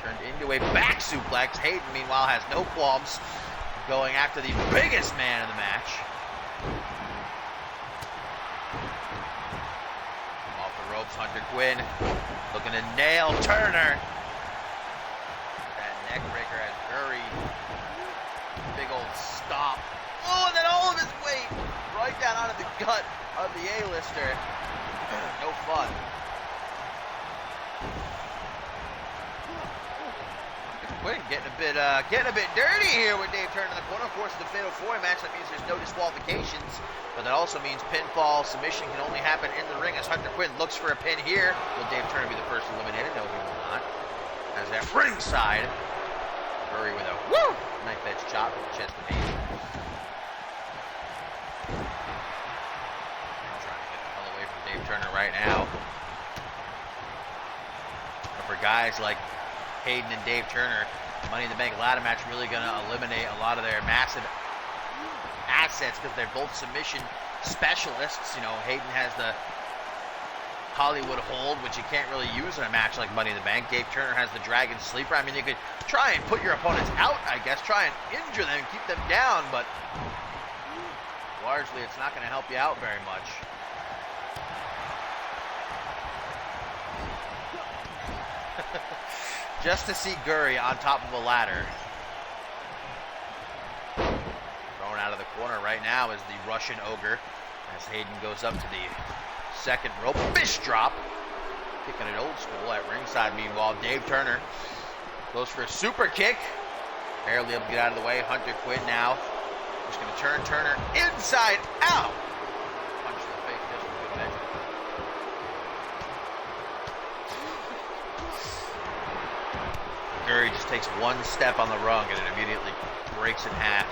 turned into a back suplex. Hayden, meanwhile, has no qualms going after the biggest man in the match. Off the ropes, Hunter Quinn looking to nail Turner. That neck breaker has very big old stop. Oh, and then all of his weight right down onto the gut of the A-lister. No fun. Quinn getting a bit dirty here with Dave Turner in the corner. Of course, the fatal four-way match, that means there's no disqualifications, but that also means pinfall submission can only happen in the ring as Hunter Quinn looks for a pin here. Will Dave Turner be the first eliminated? No, he will not. As at ringside, Curry with a knife edge chop to the chest of Hayden. Trying to get the hell away from Dave Turner right now. But for guys like Hayden and Dave Turner, Money in the Bank ladder match really going to eliminate a lot of their massive assets because they're both submission specialists. You know, Hayden has the Hollywood hold, which you can't really use in a match like Money in the Bank. Dave Turner has the Dragon Sleeper. I mean, you could try and put your opponents out, I guess, try and injure them and keep them down, but largely it's not going to help you out very much. Just to see Gurry on top of a ladder. Thrown out of the corner right now is the Russian Ogre as Hayden goes up to the second rope. Fish drop. Kicking it old school at ringside. Meanwhile, Dave Turner goes for a super kick. Barely able to get out of the way. Hunter Quinn now just going to turn Turner inside out. Punch to the face. Just a good measure. Gurry just takes one step on the rung and it immediately breaks in half.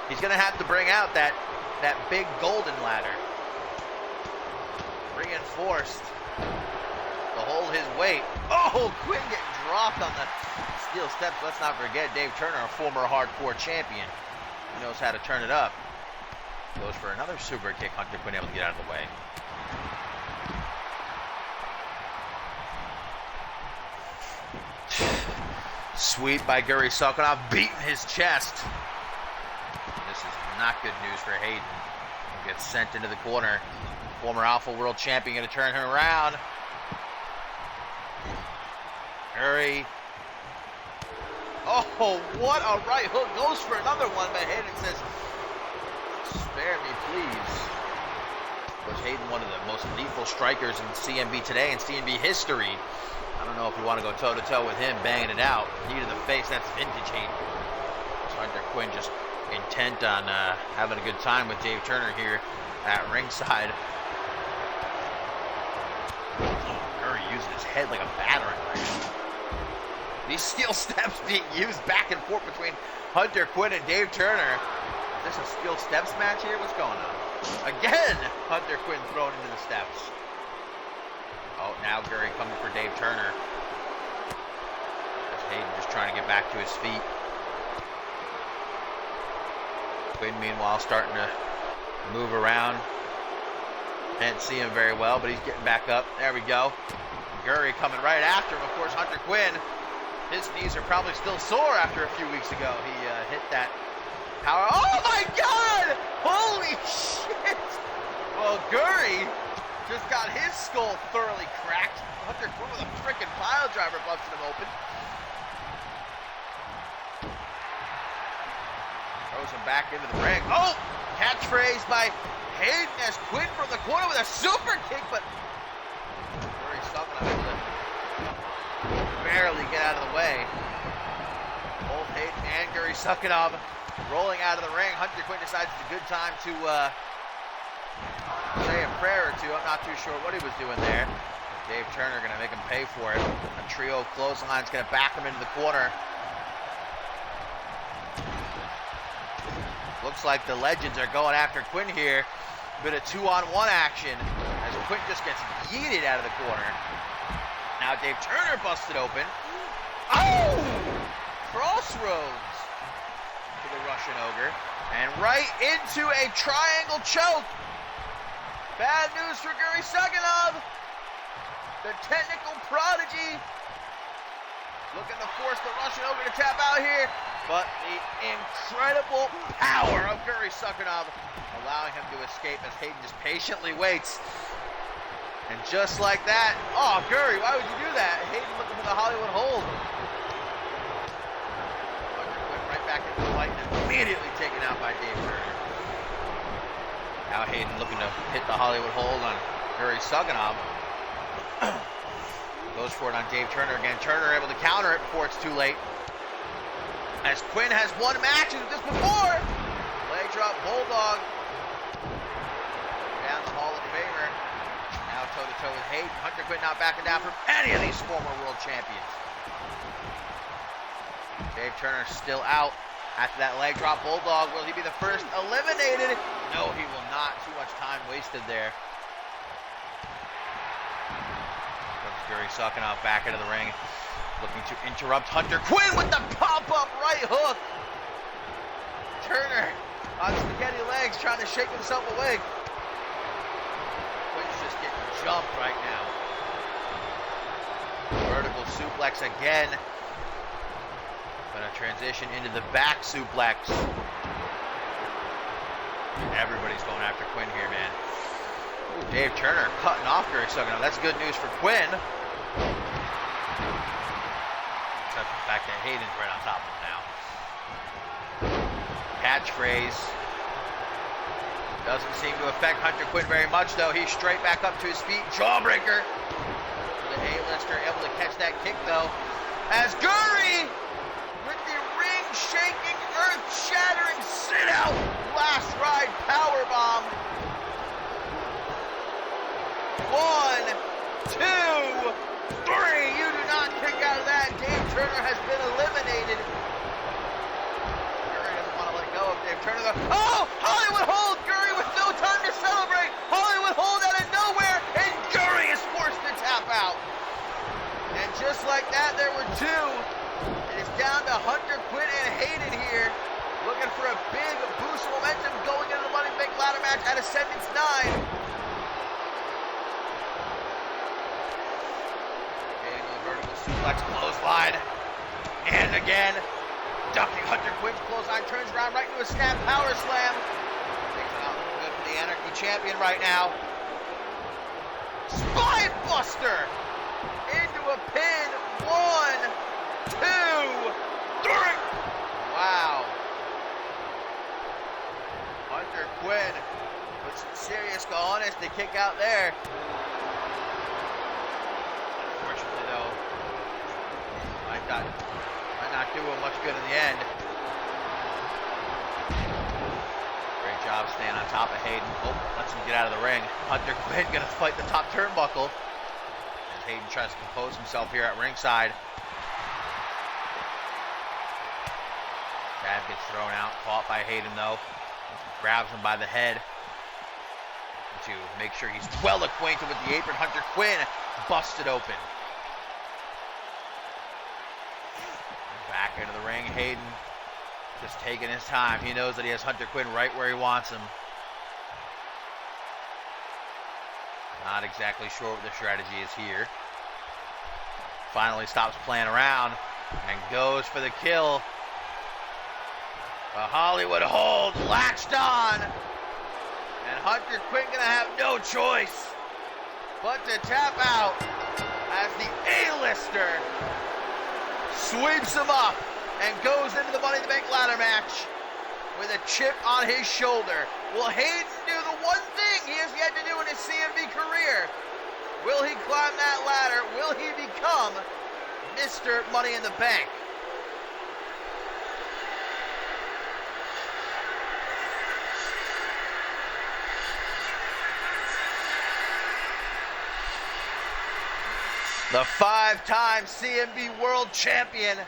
He's going to have to bring out that big golden ladder. Reinforced to hold his weight. Oh, Quinn getting dropped on the steel steps. Let's not forget Dave Turner, a former hardcore champion. He knows how to turn it up. Goes for another super kick. Hunter Quinn able to get out of the way. Sweep by Gurry Sokolov, beating his chest. This is not good news for Hayden. He gets sent into the corner. Former Alpha World Champion going to turn him around. Gurry. Oh, what a right hook. Goes for another one, but Hayden says, spare me, please. Of course, Hayden, one of the most lethal strikers in CMV today and CMV history. I don't know if you want to go toe-to-toe with him, banging it out. Knee to the face, that's vintage Hayden. So Hunter Quinn just intent on having a good time with Dave Turner here at ringside. Gurry using his head like a battering ram. These steel steps being used back and forth between Hunter Quinn and Dave Turner. Is this a steel steps match here? What's going on? Again, Hunter Quinn thrown into the steps. Oh, now Gurry coming for Dave Turner. That's Hayden just trying to get back to his feet. Quinn, meanwhile, starting to move around. Can't see him very well, but he's getting back up. There we go. Gurry coming right after him. Of course, Hunter Quinn, his knees are probably still sore after a few weeks ago. He hit that power. Oh my God! Holy shit! Well, Gurry just got his skull thoroughly cracked. Hunter Quinn with a frickin' pile driver busted him open. Throws him back into the ring. Oh! Catchphrase by Hayden as Quinn from the corner with a super kick, but Gurry Sokolov able to barely get out of the way. Both Hayden and Gurry Sokolov rolling out of the ring. Hunter Quinn decides it's a good time to say a prayer or two. I'm not too sure what he was doing there. Dave Turner going to make him pay for it. A trio of clotheslines going to back him into the corner. looks like the Legends are going after Quinn here. Bit of 2-on-1 action as Quinn just gets yeeted out of the corner. Now Dave Turner busted open. Oh! Crossroads to the Russian Ogre. And right into a triangle choke. Bad news for Guri Saganov. The technical prodigy looking to force the Russian Ogre to tap out here. But the incredible power of Guri Saganov allowing him to escape as Hayden just patiently waits. And just like that, oh, Guri, why would you do that? Hayden looking for the Hollywood hold. Went right back into the fight and immediately taken out by Dave Turner. Now Hayden looking to hit the Hollywood hold on Guri Saganov. Goes for it on Dave Turner again. Turner able to counter it before it's too late. As Quinn has won matches with this before. Leg drop, Bulldog. Down the Hall of Famer. Now toe-to-toe with Hayden. Hunter Quinn not backing down from any of these former world champions. Dave Turner still out after that leg drop. Bulldog, will he be the first eliminated? No, he will not. Too much time wasted there. Comes Guri Saganov back into the ring. Looking to interrupt Hunter Quinn with the pop-up right hook. Turner on spaghetti legs trying to shake himself awake. Quinn's just getting jumped right now. Vertical suplex again. Gonna transition into the back suplex. Everybody's going after Quinn here, man. Ooh, Dave Turner cutting off Guri Saganov. That's good news for Quinn. Except for the fact that Hayden's right on top of him now. Catchphrase. Doesn't seem to affect Hunter Quinn very much, though. He's straight back up to his feet. Jawbreaker. The A-lister able to catch that kick, though. As Guri, with the ring-shaking, earth-shattering sit-out last ride powerbomb. 1, 2, 3. You do not kick out of that. Dave Turner has been eliminated. Guri doesn't want to let go of Dave Turner, though. Oh! Hollywood hold! Guri with no time to celebrate. Hollywood hold out of nowhere, and Guri is forced to tap out. And just like that, there were two. It is down to Hunter Quinn and Hayden here, looking for a big boost of momentum going into the Money in the Bank ladder match at Ascendance 9. Getting the vertical suplex clothesline. And again, ducking Hunter Quinn's clothesline, turns around right into a snap power slam. Things are not looking good for the Anarchy champion right now. Spine Buster into a pin. 1, 2, 3. Wow. Hunter Quinn with some serious cojones to kick out there. Unfortunately, though, might not do him much good in the end. Great job staying on top of Hayden. Oh, lets him get out of the ring. Hunter Quinn gonna fight the top turnbuckle. Hayden tries to compose himself here at ringside. Jab gets thrown out, caught by Hayden though. Grabs him by the head to make sure he's well acquainted with the apron. Hunter Quinn busted open. Back into the ring, Hayden just taking his time. He knows that he has Hunter Quinn right where he wants him. Not exactly sure what the strategy is here. Finally stops playing around and goes for the kill. A Hollywood hold latched on. And Hunter Quinn gonna have no choice but to tap out as the A-lister sweeps him up and goes into the Money in the Bank ladder match with a chip on his shoulder. Will Hayden do the one thing he has yet to do in his CMV career? Will he climb that ladder? Will he become Mr. Money in the Bank? The 5-time CMV World Champion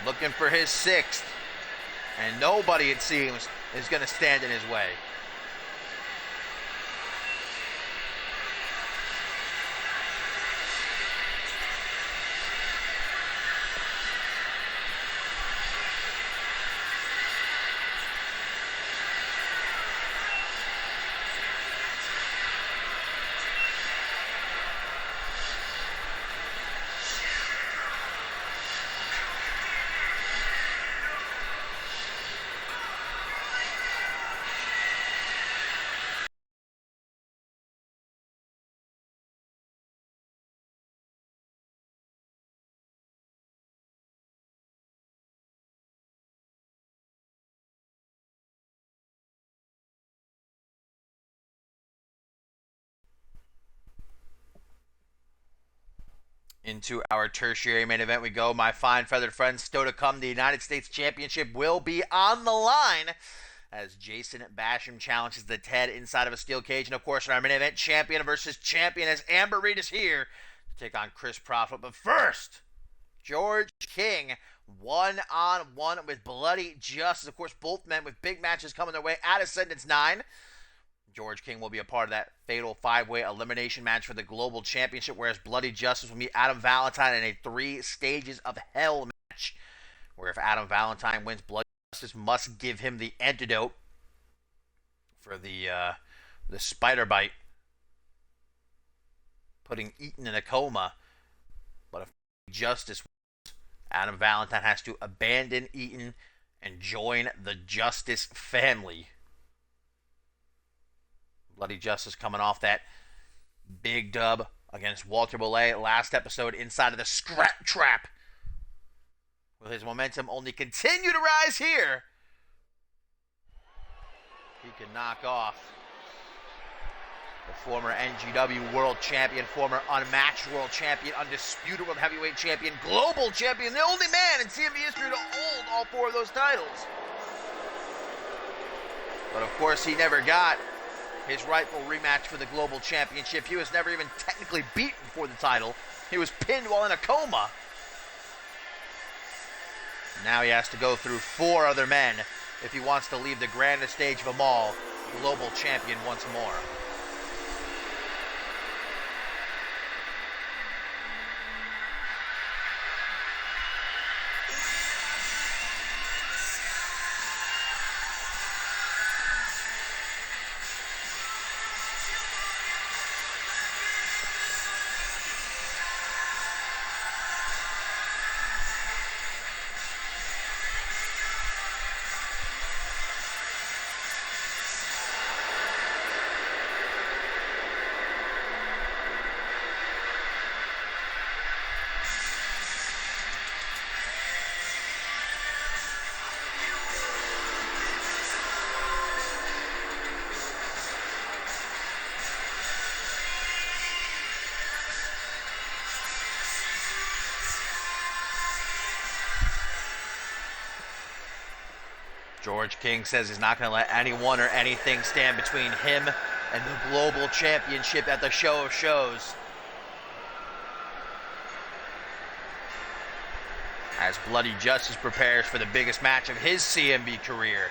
looking for his 6th And nobody, it seems, is going to stand in his way. Into our tertiary main event we go. My fine feathered friends, still to come, the United States Championship will be on the line as Jason Basham challenges the Ted inside of a steel cage. And of course, in our main event, champion versus champion, as Amber Reed is here to take on Chris Profit. But first, George King, one-on-one with Bloody Justice. Of course, both men with big matches coming their way at Ascendance 9. George King will be a part of that fatal 5-way elimination match for the Global Championship, whereas Bloody Justice will meet Adam Valentine in a 3 Stages of Hell match, where if Adam Valentine wins, Bloody Justice must give him the antidote for the spider bite, putting Eaton in a coma. But if Justice wins, Adam Valentine has to abandon Eaton and join the Justice family. Bloody Justice coming off that big dub against Walter Bollé last episode inside of the Scrap Trap. Will his momentum only continue to rise here? He can knock off the former NGW World Champion, former Unmatched World Champion, Undisputed World Heavyweight Champion, Global Champion, the only man in CMV history to hold all 4 of those titles. But of course, he never got his rightful rematch for the Global Championship. He was never even technically beaten for the title. He was pinned while in a coma. Now he has to go through 4 other men if he wants to leave the grandest stage of them all, Global Champion once more. George King says he's not going to let anyone or anything stand between him and the Global Championship at the Show of Shows. As Bloody Justice prepares for the biggest match of his CMV career.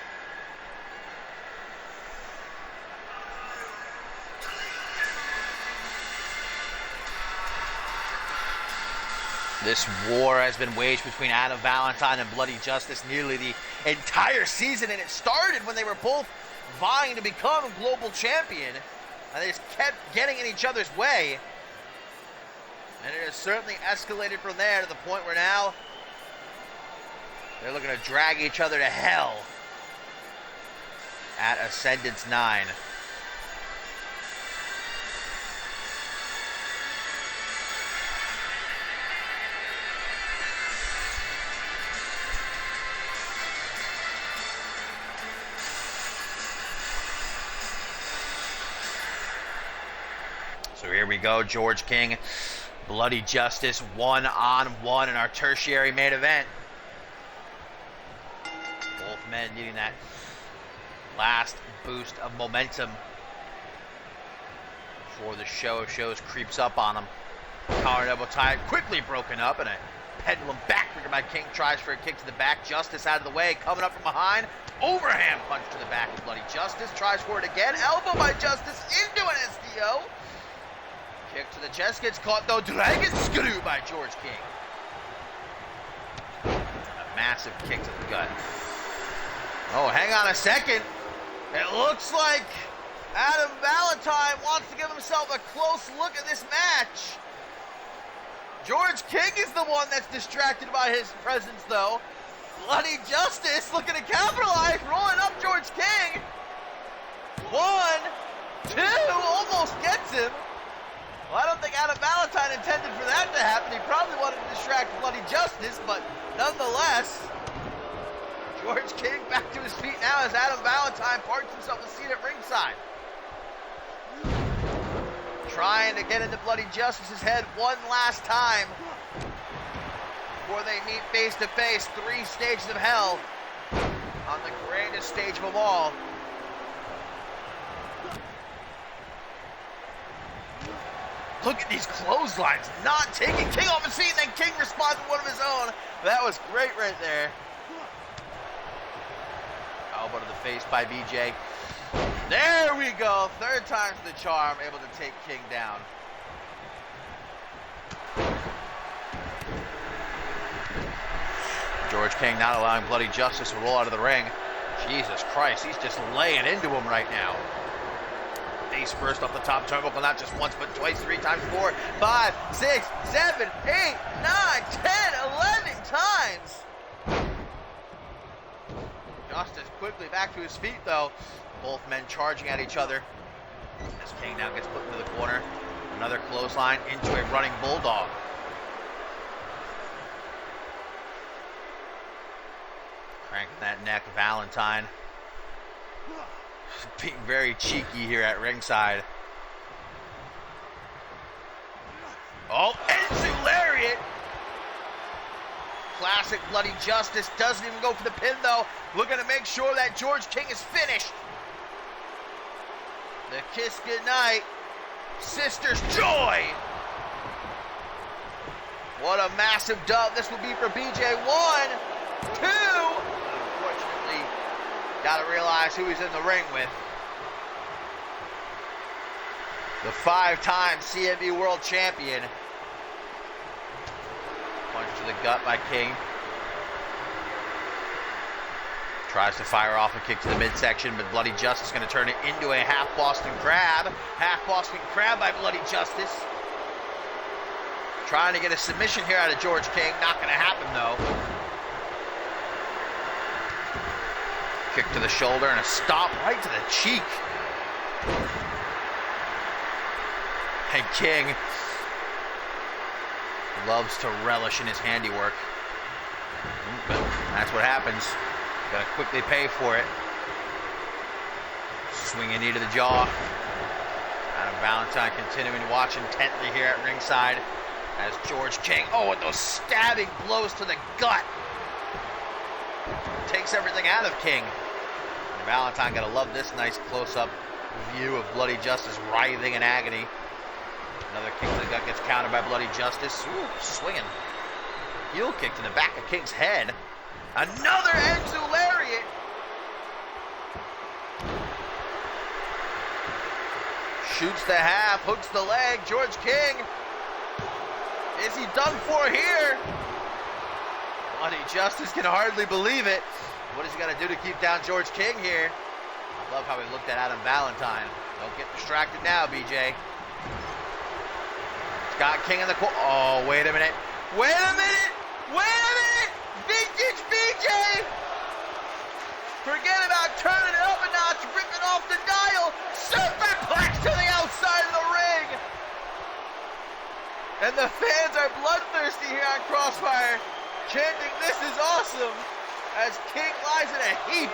This war has been waged between Adam Valentine and Bloody Justice nearly the entire season, and it started when they were both vying to become Global Champion, and they just kept getting in each other's way. And it has certainly escalated from there to the point where now they're looking to drag each other to hell at Ascendance 9. So here we go, George King, Bloody Justice, one-on-one in our tertiary main event. Both men needing that last boost of momentum before the Show of Shows creeps up on them. Collar and elbow tie quickly broken up, and a Pendulum backbreaker by King, tries for a kick to the back. Justice out of the way, coming up from behind. Overhand punch to the back of Bloody Justice. Tries for it again. Elbow by Justice into an SDO. Kick to the chest, gets caught though. Dragon screw by George King. A massive kick to the gut. Oh, hang on a second. It looks like Adam Valentine wants to give himself a close look at this match. George King is the one that's distracted by his presence, though. Bloody Justice looking to capitalize, rolling up George King. 1, 2, almost gets him. Well, I don't think Adam Valentine intended for that to happen. He probably wanted to distract Bloody Justice, but nonetheless, George King back to his feet now as Adam Valentine parks himself a seat at ringside. Trying to get into Bloody Justice's head one last time before they meet face to face. 3 stages of hell on the grandest stage of them all. Look at these clotheslines, not taking King off his feet, and then King responds with one of his own. That was great right there. Elbow to the face by BJ. There we go. 3rd time's the charm, able to take King down. George King not allowing Bloody Justice to roll out of the ring. Jesus Christ, he's just laying into him right now. Face first off the top turnbuckle, not just once, but twice, 3 times, 4, 5, 6, 7, 8, 9, 10, 11 times. Justice quickly back to his feet, though. Both men charging at each other. As King now gets put into the corner. Another clothesline into a running bulldog. Cranking that neck, Valentine. Being very cheeky here at ringside. Oh, Enzu Lariat! Classic Bloody Justice. Doesn't even go for the pin, though. Looking to make sure that George King is finished. The kiss goodnight. Sister's joy. What a massive dub this will be for BJ. 1, 2. Unfortunately, got to realize who he's in the ring with. The 5-time CMV World Champion. Punch to the gut by King. Tries to fire off a kick to the midsection, but Bloody Justice going to turn it into a half Boston Crab. Half Boston Crab by Bloody Justice. Trying to get a submission here out of George King. Not going to happen, though. Kick to the shoulder and a stomp right to the cheek. And King loves to relish in his handiwork. But that's what happens. Gotta quickly pay for it. Swinging knee to the jaw. Adam Valentine continuing to watch intently here at ringside as George King, with those stabbing blows to the gut. Takes everything out of King. And Valentine gotta love this nice close-up view of Bloody Justice writhing in agony. Another kick to the gut gets countered by Bloody Justice. Ooh, swinging. Heel kick to the back of King's head. Another Enzu Lariat. Shoots the half, hooks the leg. George King. Is he done for here? Bloody Justice can hardly believe it. What is he going to do to keep down George King here? I love how he looked at Adam Valentine. Don't get distracted now, BJ. Got King in the corner. Oh, wait a minute. Wait a minute. Wait a minute. Vintage BJ. Forget about turning it up a notch, ripping off the dial. Superplex to the outside of the ring. And the fans are bloodthirsty here on Crossfire, chanting, "This is awesome," as King lies in a heap.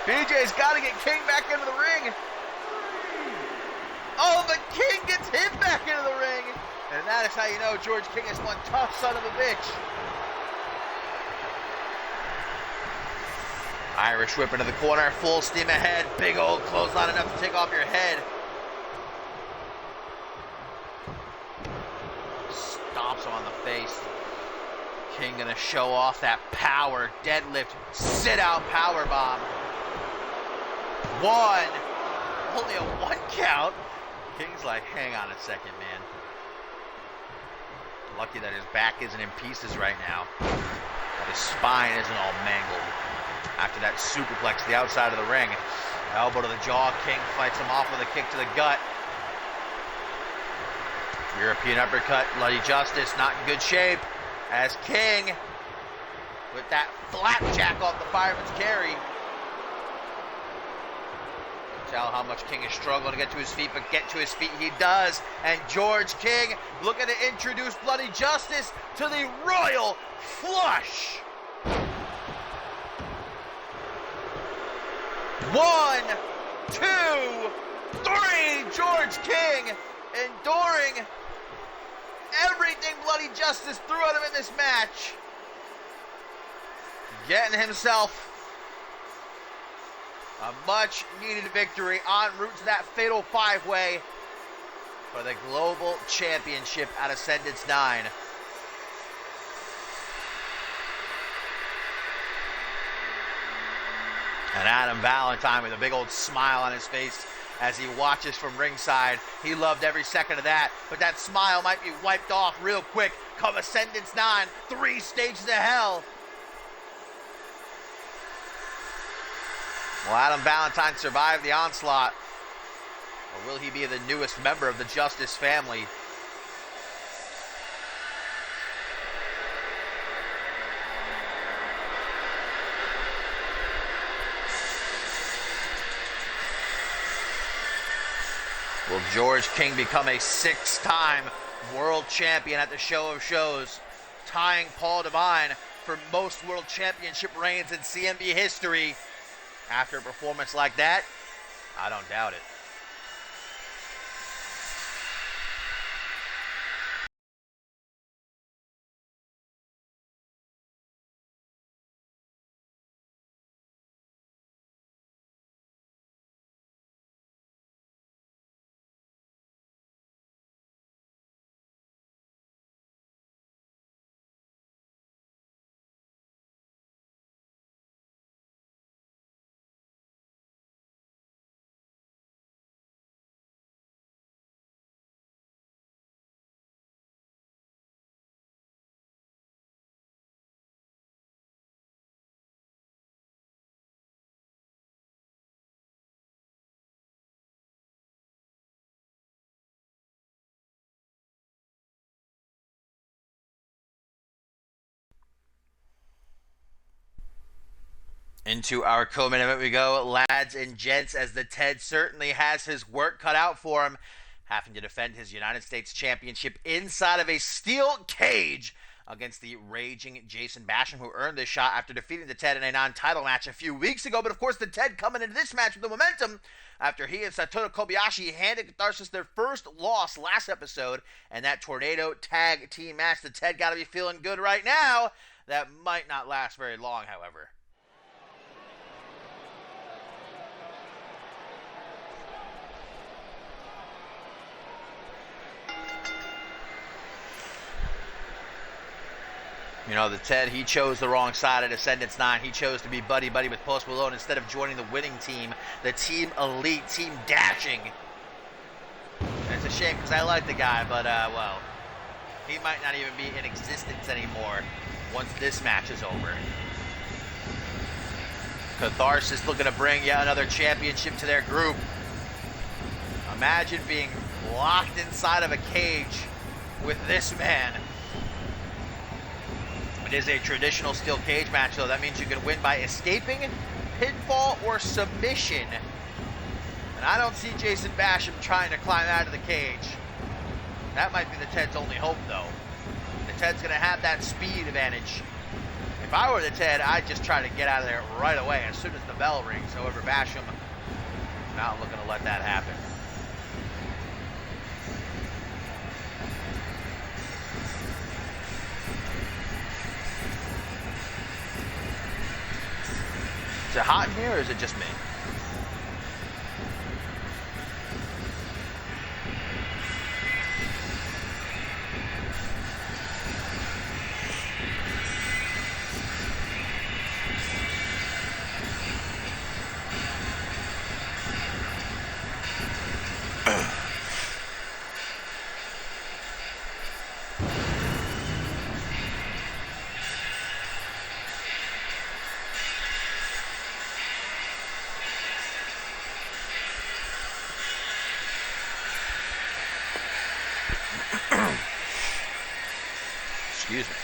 BJ's got to get King back into the ring. Oh, but King gets him back into the ring. And that is how you know George King is one tough son of a bitch. Irish whip into the corner, full steam ahead. Big old clothesline enough to take off your head. Stomps him on the face. King gonna show off that power deadlift, sit out power bomb. One, only a 1 count. King's like, hang on a second, man. Lucky that his back isn't in pieces right now. That his spine isn't all mangled. After that superplex to the outside of the ring. Elbow to the jaw. King fights him off with a kick to the gut. European uppercut. Bloody Justice not in good shape. As King, with that flapjack off the fireman's carry. Tell how much King is struggling to get to his feet, but get to his feet he does. And George King looking to introduce Bloody Justice to the Royal Flush. 1, 2, 3. George King enduring everything Bloody Justice threw at him in this match. Getting himself a much-needed victory en route to that fatal 5-way for the Global Championship at Ascendance 9. And Adam Valentine with a big old smile on his face as he watches from ringside. He loved every second of that, but that smile might be wiped off real quick come Ascendance 9, 3 stages of hell. Will Adam Valentine survive the onslaught? Or will he be the newest member of the Justice family? Will George King become a 6-time world champion at the Show of Shows, tying Paul Devine for most world championship reigns in CMV history? After a performance like that, I don't doubt it. Into our co-main event we go, lads and gents, as the Ted certainly has his work cut out for him, having to defend his United States Championship inside of a steel cage against the raging Jason Basham, who earned this shot after defeating the Ted in a non-title match a few weeks ago. But of course, the Ted coming into this match with the momentum after he and Satoru Kobayashi handed Catharsis their first loss last episode, and that Tornado Tag Team match. The Ted got to be feeling good right now. That might not last very long, however. You know, the Ted, he chose the wrong side at Ascendance 9. He chose to be buddy-buddy with Post Malone instead of joining the winning team, the Team Elite, Team Dashing. And it's a shame because I like the guy, but, well, he might not even be in existence anymore once this match is over. Catharsis looking to bring yet another championship to their group. Imagine being locked inside of a cage with this man. It is a traditional steel cage match, though. That means you can win by escaping, pinfall, or submission. And I don't see Jason Basham trying to climb out of the cage. That might be the Ted's only hope, though. The Ted's going to have that speed advantage. If I were the Ted, I'd just try to get out of there right away as soon as the bell rings. However, Basham not looking to let that happen. Is it hot in here, or is it just me? Excuse me.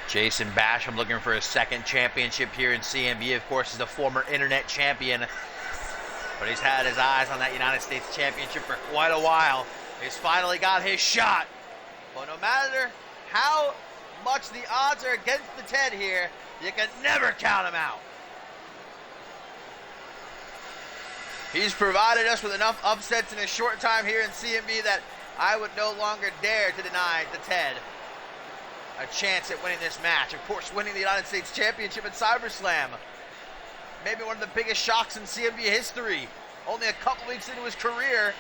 Jason Basham looking for his second championship here in CMV. Of course, he's a former internet champion, but he's had his eyes on that United States Championship for quite a while. He's finally got his shot. But no matter how much the odds are against the Ted here, you can never count him out. He's provided us with enough upsets in a short time here in CMV that I would no longer dare to deny the Ted a chance at winning this match. Of course, winning the United States Championship at CyberSlam. Maybe one of the biggest shocks in CMV history. Only a couple weeks into his career.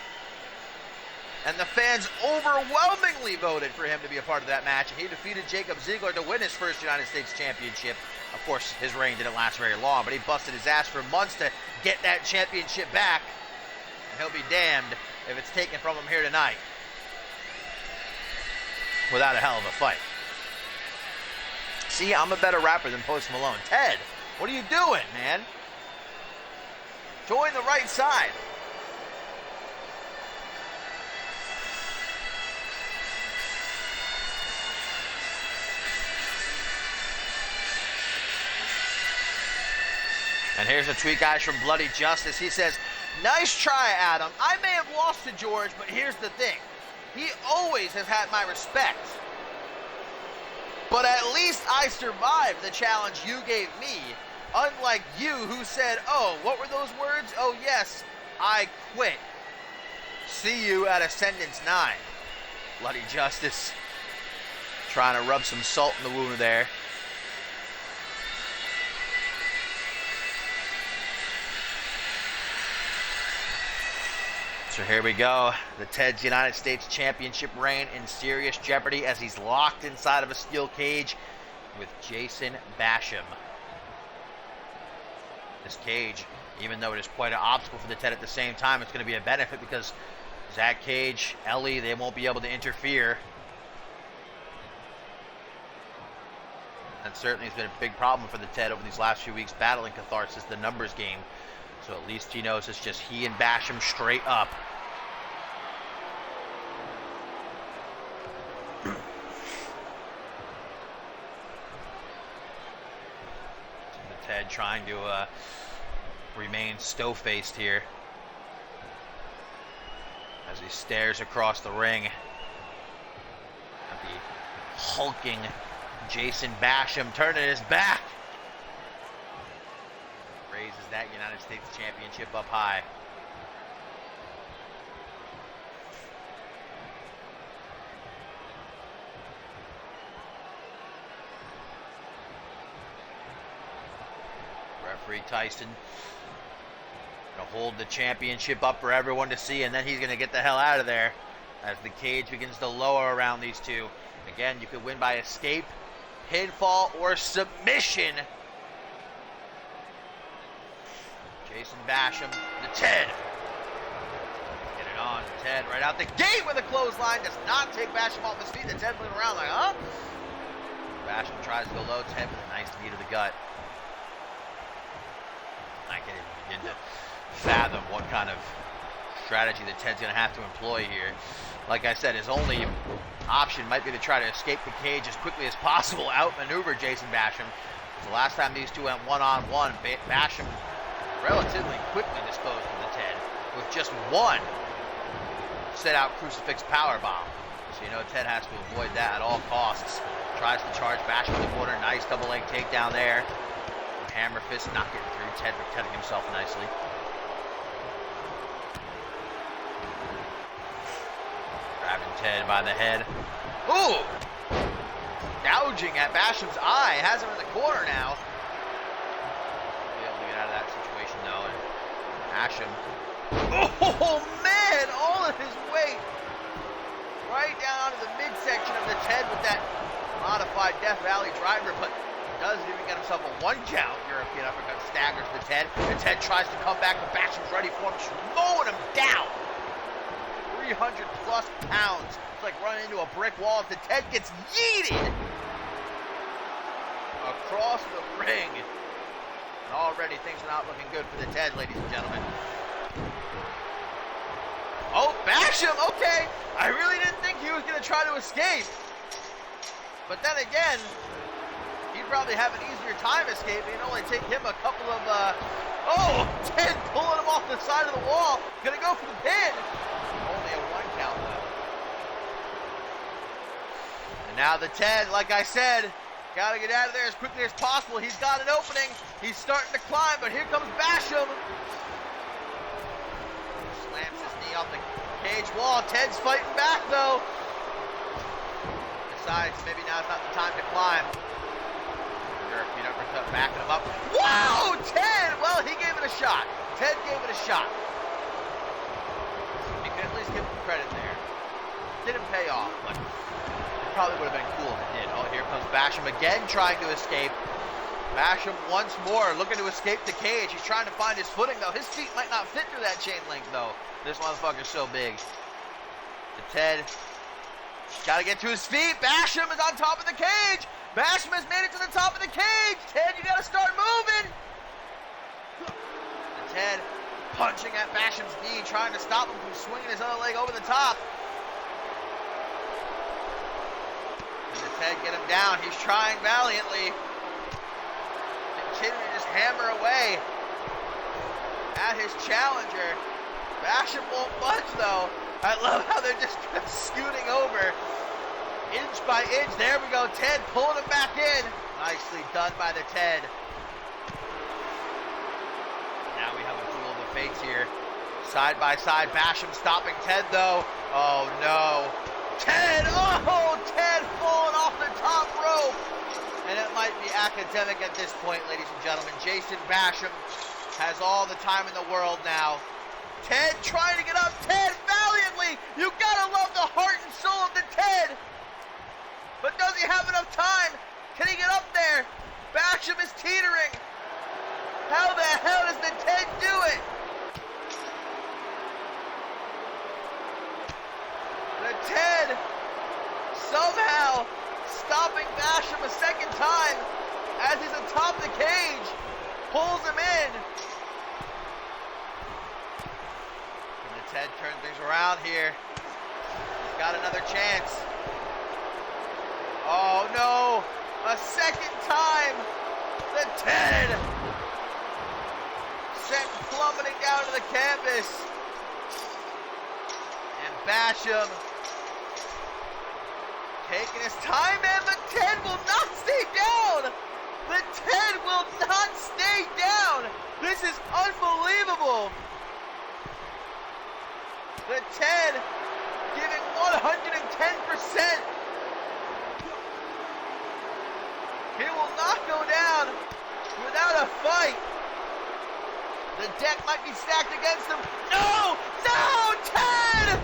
And the fans overwhelmingly voted for him to be a part of that match. And he defeated Jacob Ziegler to win his first United States Championship. Of course, his reign didn't last very long, but he busted his ass for months to get that championship back. And he'll be damned if it's taken from him here tonight without a hell of a fight. See, I'm a better rapper than Post Malone. Ted, what are you doing, man? Join the right side. And here's a tweet, guys, from Bloody Justice. He says, "Nice try, Adam. I may have lost to George, but here's the thing. He always has had my respect. But at least I survived the challenge you gave me, unlike you who said, oh, what were those words? Oh, yes, I quit. See you at Ascendance 9. Bloody Justice trying to rub some salt in the wound there. So here we go. The Ted's United States Championship reign in serious jeopardy as he's locked inside of a steel cage with Jason Basham. This cage, even though it is quite an obstacle for the Ted at the same time, it's going to be a benefit because Zach Cage, Ellie, they won't be able to interfere. That certainly has been a big problem for the Ted over these last few weeks, battling Catharsis, the numbers game. So at least he knows it's just he and Basham straight up. The Ted trying to remain stow-faced here as he stares across the ring at the hulking Jason Basham turning his back. Raises that United States Championship up high. Referee Tyson gonna hold the championship up for everyone to see, and then he's gonna get the hell out of there as the cage begins to lower around these two. Again, you could win by escape, pinfall, or submission. Jason Basham, the Ted. Get it on, Ted right out the gate with a clothesline. Does not take Basham off his feet. The Ted moving around like, huh? Basham tries to go low. Ted with a nice knee to the gut. I can't even begin to fathom what kind of strategy the Ted's going to have to employ here. Like I said, his only option might be to try to escape the cage as quickly as possible, outmaneuver Jason Basham. The last time these two went one-on-one, Basham relatively quickly disposed of the Ted with just one set-out crucifix powerbomb. So you know Ted has to avoid that at all costs. Tries to charge Basham in the corner. Nice double leg takedown there. Hammer fist not getting through. Ted protecting himself nicely. Grabbing Ted by the head. Ooh! Gouging at Basham's eye. Has him in the corner now. Out of that situation though, and Basham, oh man, all of his weight right down to the midsection of the Ted with that modified Death Valley driver, but doesn't even get himself a one count. European uppercut staggers the Ted. The Ted tries to come back, but Basham's ready for him, just mowing him down. 300 plus pounds. It's like running into a brick wall as the Ted gets yeeted across the ring. And already things are not looking good for the Ted, ladies and gentlemen. Oh, Basham, okay. I really didn't think he was going to try to escape. But then again, he'd probably have an easier time escaping. It'd only take him a couple of, Ted pulling him off the side of the wall. Gonna go for the pin. Only a 1 count though. And now the Ted, like I said, gotta get out of there as quickly as possible. He's got an opening. He's starting to climb, but here comes Basham. Slams his knee off the cage wall. Ted's fighting back though. Decides maybe now's not the time to climb. Feet uppercut, backing him up. Wow, Ted! Well, he gave it a shot. Ted gave it a shot. You can at least give him credit there. Didn't pay off, but it probably would have been cool if it did. Oh, here comes Basham again trying to escape. Basham once more looking to escape the cage. He's trying to find his footing, though. His feet might not fit through that chain link, though. This motherfucker's so big. The Ted got to get to his feet. Basham is on top of the cage. Basham has made it to the top of the cage. Ted, you got to start moving. And Ted punching at Basham's knee, trying to stop him from swinging his other leg over the top. And the Ted get him down. He's trying valiantly. Continuing to just hammer away at his challenger. Basham won't budge though. I love how they're just scooting over. Inch by inch, there we go. Ted pulling him back in. Nicely done by the Ted. Now we have a duel of the fates here. Side by side, Basham stopping Ted though. Oh no. Ted, Ted falling off the top rope. And it might be academic at this point, ladies and gentlemen. Jason Basham has all the time in the world now. Ted trying to get up. Ted valiantly. You gotta love the heart and soul of the Ted. But does he have enough time? Can he get up there? Basham is teetering. How the hell does the Ted do it? The Ted somehow stopping Basham a second time as he's atop the cage. Pulls him in. And the Ted turns things around here. He's got another chance. Oh no, a second time, the Ted sent plummeting down to the canvas. And Basham taking his time, man, but Ted will not stay down. The Ted will not stay down. This is unbelievable. The Ted giving 110%. He will not go down without a fight. The deck might be stacked against him. No! No! Ted!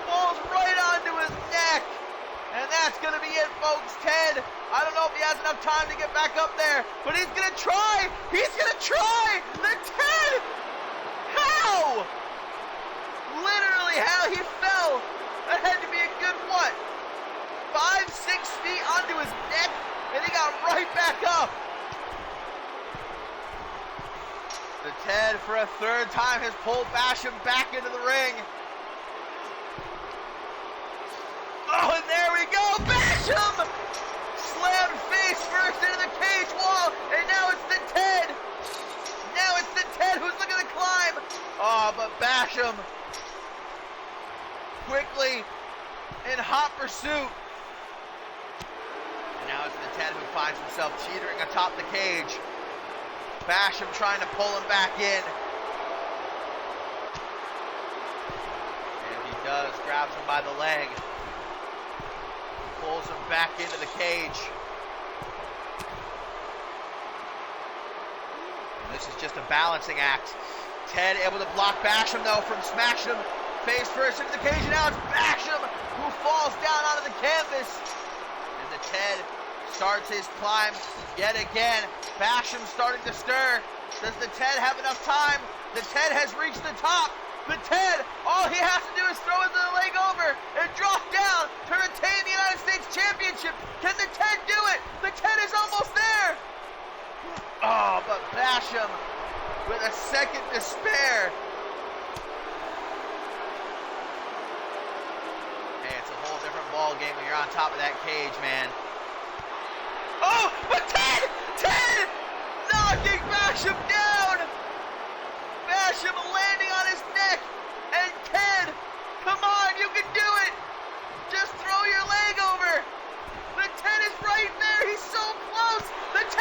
Falls right onto his neck. And that's going to be it, folks. Ted, I don't know if he has enough time to get back up there, but he's going to try. He's going to try. The Ted! How? Literally how he fell. That had to be a good, 5-6 feet onto his neck. And he got right back up. The Ted, for a third time, has pulled Basham back into the ring. Oh, and there we go. Basham slammed face first into the cage wall. And now it's the Ted. Now it's the Ted who's looking to climb. Oh, but Basham quickly in hot pursuit. And now it's the Ted who finds himself teetering atop the cage. Basham trying to pull him back in. And he does, grabs him by the leg. Pulls him back into the cage. And this is just a balancing act. Ted able to block Basham though from smashing him face first into the cage. And now it's Basham who falls down onto the canvas. And the Ted starts his climb yet again. Basham starting to stir. Does the Ted have enough time? The Ted has reached the top. The Ted, all he has to do is throw his little leg over and drop down to retain the United States Championship. Can the Ted do it? The Ted is almost there. Oh, but Basham with a second to spare ball game when you're on top of that cage, man. Oh, but Ted knocking Basham down. Basham landing on his neck. And Ted, come on, you can do it. Just throw your leg over. The 10 is right there. He's so close. The 10.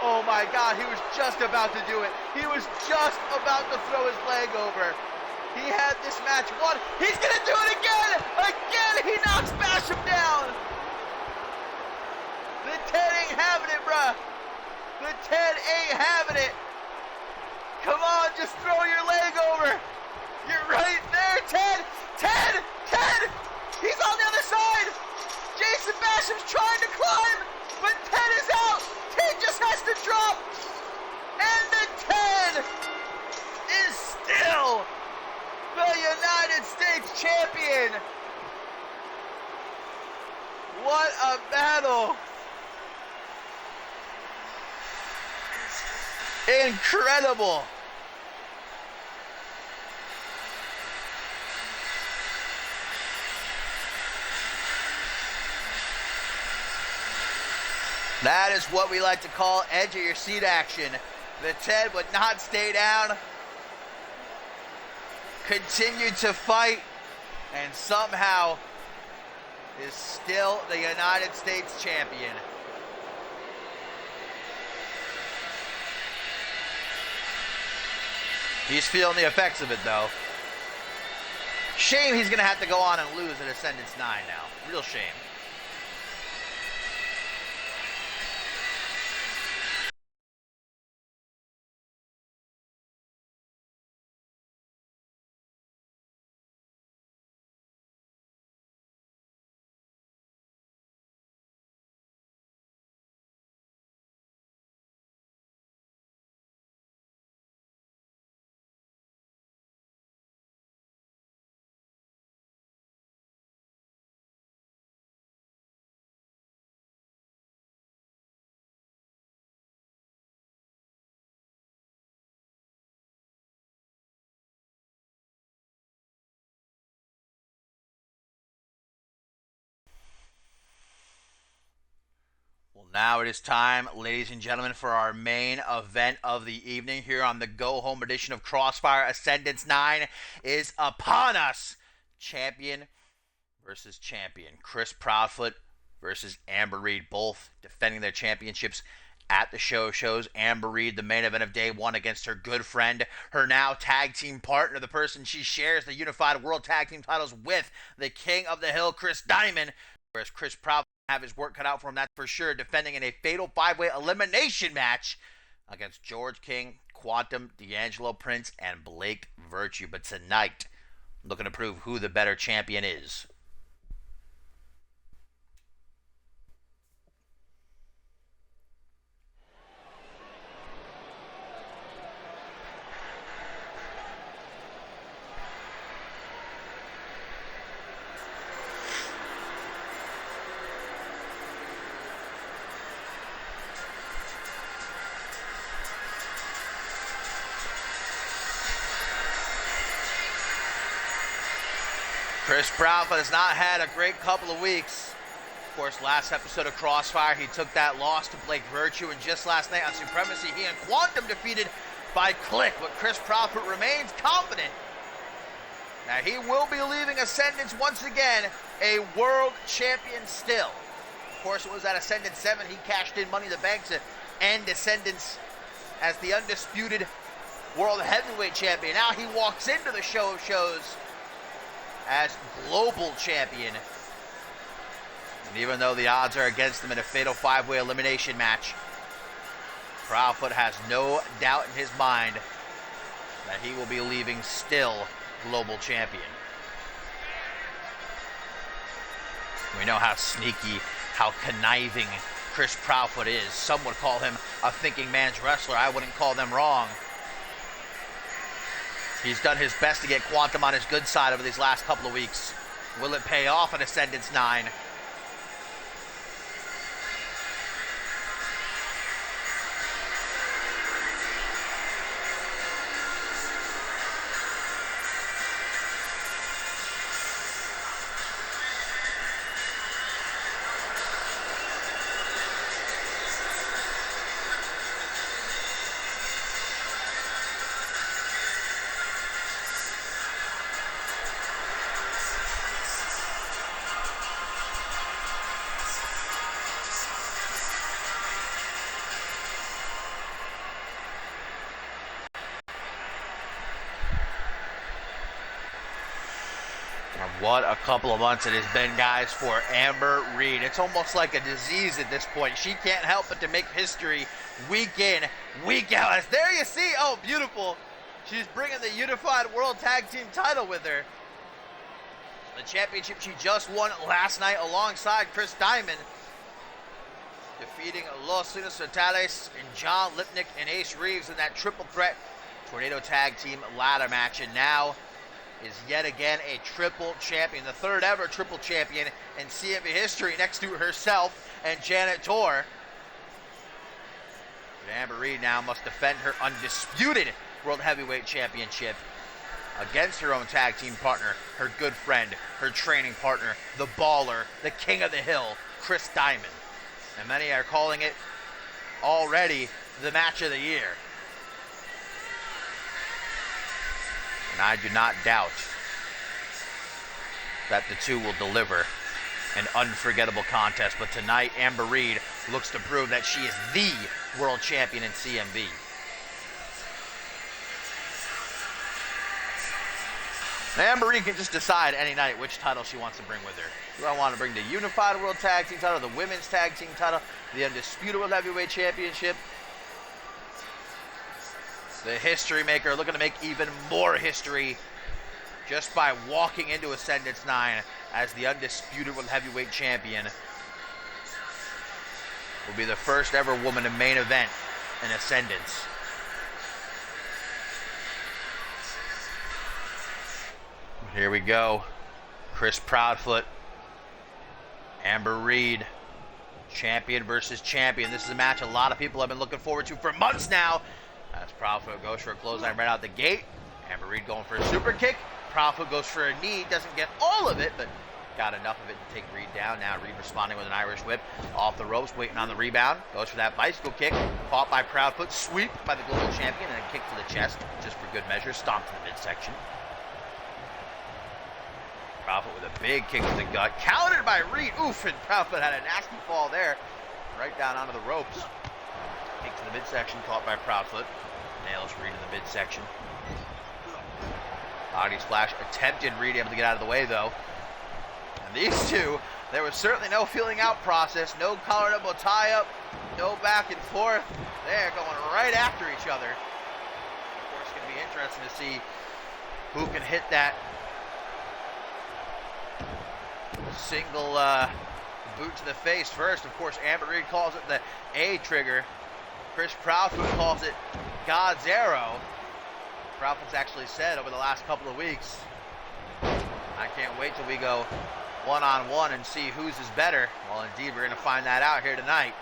Oh my God, he was just about to do it. He was just about to throw his leg over. He had this match won. He's going to do it again. Again, he knocks Basham down. The 10 ain't having it, bruh. The 10 ain't having it. Come on, just throw your leg over. You're right there, Ted. Ted. He's on the other side. Jason Basham's trying to climb, but Ted is out. Ted just has to drop. And the 10 is still the United States champion. What a battle. Incredible. That is what we like to call edge of your seat action. The 10 would not stay down, continued to fight, and somehow is still the United States champion. He's feeling the effects of it, though. Shame he's going to have to go on and lose at Ascendance 9 now. Real shame. Well, now it is time, ladies and gentlemen, for our main event of the evening here on the go-home edition of Crossfire. Ascendance 9 is upon us. Champion versus champion. Chris Proudfoot versus Amber Reed, both defending their championships at the shows. Amber Reed, the main event of day one, against her good friend, her now tag team partner, the person she shares the unified world tag team titles with, the King of the Hill, Chris Diamond. Whereas Chris Proudfoot have his work cut out for him, that's for sure, defending in a fatal 5-way elimination match against George King, Quantum, D'Angelo Prince, and Blake Virtue. But tonight, looking to prove who the better champion is. Chris Proudfoot has not had a great couple of weeks. Of course, last episode of Crossfire, he took that loss to Blake Virtue, and just last night on Supremacy, he and Quantum defeated by Click, but Chris Proudfoot remains confident that he will be leaving Ascendance once again a world champion still. Of course, it was at Ascendance 7 he cashed in Money in the Bank to end Ascendance as the undisputed world heavyweight champion. Now he walks into the show of shows as global champion. And even though the odds are against him in a fatal 5-way elimination match, Proudfoot has no doubt in his mind that he will be leaving still global champion. We know how sneaky, how conniving Chris Proudfoot is. Some would call him a thinking man's wrestler. I wouldn't call them wrong. He's done his best to get Quantum on his good side over these last couple of weeks. Will it pay off at Ascendance 9? And what a couple of months it has been, guys, for Amber Reed. It's almost like a disease at this point. She can't help but to make history week in, week out. As there you see, oh, beautiful. She's bringing the Unified World Tag Team title with her. The championship she just won last night alongside Chris Diamond, defeating Los Lunas Totales and John Lipnick and Ace Reeves in that triple threat Tornado Tag Team ladder match. And now is yet again a triple champion, the third ever triple champion in CMV history, next to herself and Janet Torr. But Amber Reed now must defend her undisputed World Heavyweight Championship against her own tag team partner, her good friend, her training partner, the baller, the king of the hill, Chris Diamond. And many are calling it already the match of the year. And I do not doubt that the two will deliver an unforgettable contest. But tonight, Amber Reed looks to prove that she is the world champion in CMV. Now, Amber Reed can just decide any night which title she wants to bring with her. Do I want to bring the Unified World Tag Team title, the Women's Tag Team title, the Undisputed World Heavyweight Championship? The history maker looking to make even more history just by walking into Ascendance 9 as the Undisputed World Heavyweight Champion. Will be the first ever woman to main event in Ascendance. Here we go. Chris Proudfoot, Amber Reed, champion versus champion. This is a match a lot of people have been looking forward to for months now. As Proudfoot goes for a clothesline right out the gate. Amber Reed going for a super kick. Proudfoot goes for a knee. Doesn't get all of it, but got enough of it to take Reed down. Now Reed responding with an Irish whip. Off the ropes, waiting on the rebound. Goes for that bicycle kick. Caught by Proudfoot. Sweep by the global champion. And a kick to the chest, just for good measure. Stomped to the midsection. Proudfoot with a big kick to the gut. Countered by Reed. Oof, and Proudfoot had a nasty fall there. Right down onto the ropes. Kick to the midsection, caught by Proudfoot. Nails Reed in the midsection. Body splash. Attempted Reed, able to get out of the way, though. And these two, there was certainly no feeling out process. No collar elbow tie-up. No back and forth. They're going right after each other. Of course, it's going to be interesting to see who can hit that single boot to the face first. Of course, Amber Reed calls it the A trigger. Chris Proudfoot calls it God's arrow. Proudfoot's actually said over the last couple of weeks, I can't wait till we go one-on-one and see whose is better. Well, indeed, we're going to find that out here tonight.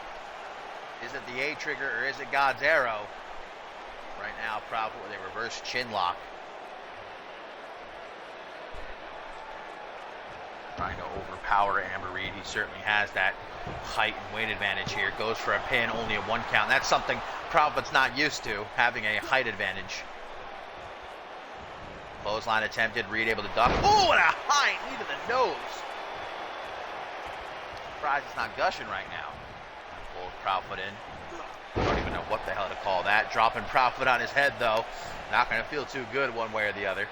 Is it the A trigger or is it God's arrow? Right now, Proudfoot with a reverse chin lock. Trying to overpower Amber Reed. He certainly has that height and weight advantage here. Goes for a pin, only a one count. That's something Proudfoot's not used to, having a height advantage. Clothesline attempted, Reed able to duck. Oh, and a high knee to the nose. Surprised it's not gushing right now. Pulls Proudfoot in. Don't even know what the hell to call that. Dropping Proudfoot on his head, though. Not going to feel too good one way or the other.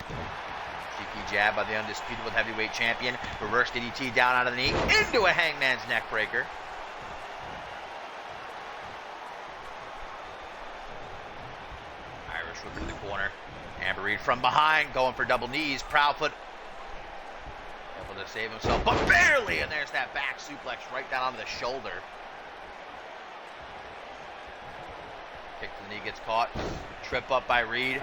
Cheeky jab by the Undisputed World Heavyweight Champion. Reverse DDT down out of the knee into a Hangman's neck breaker. Irish whip in the corner. Amber Reed from behind, going for double knees. Proudfoot able to save himself, but barely. And there's that back suplex right down onto the shoulder. Kick to the knee gets caught. Trip up by Reed.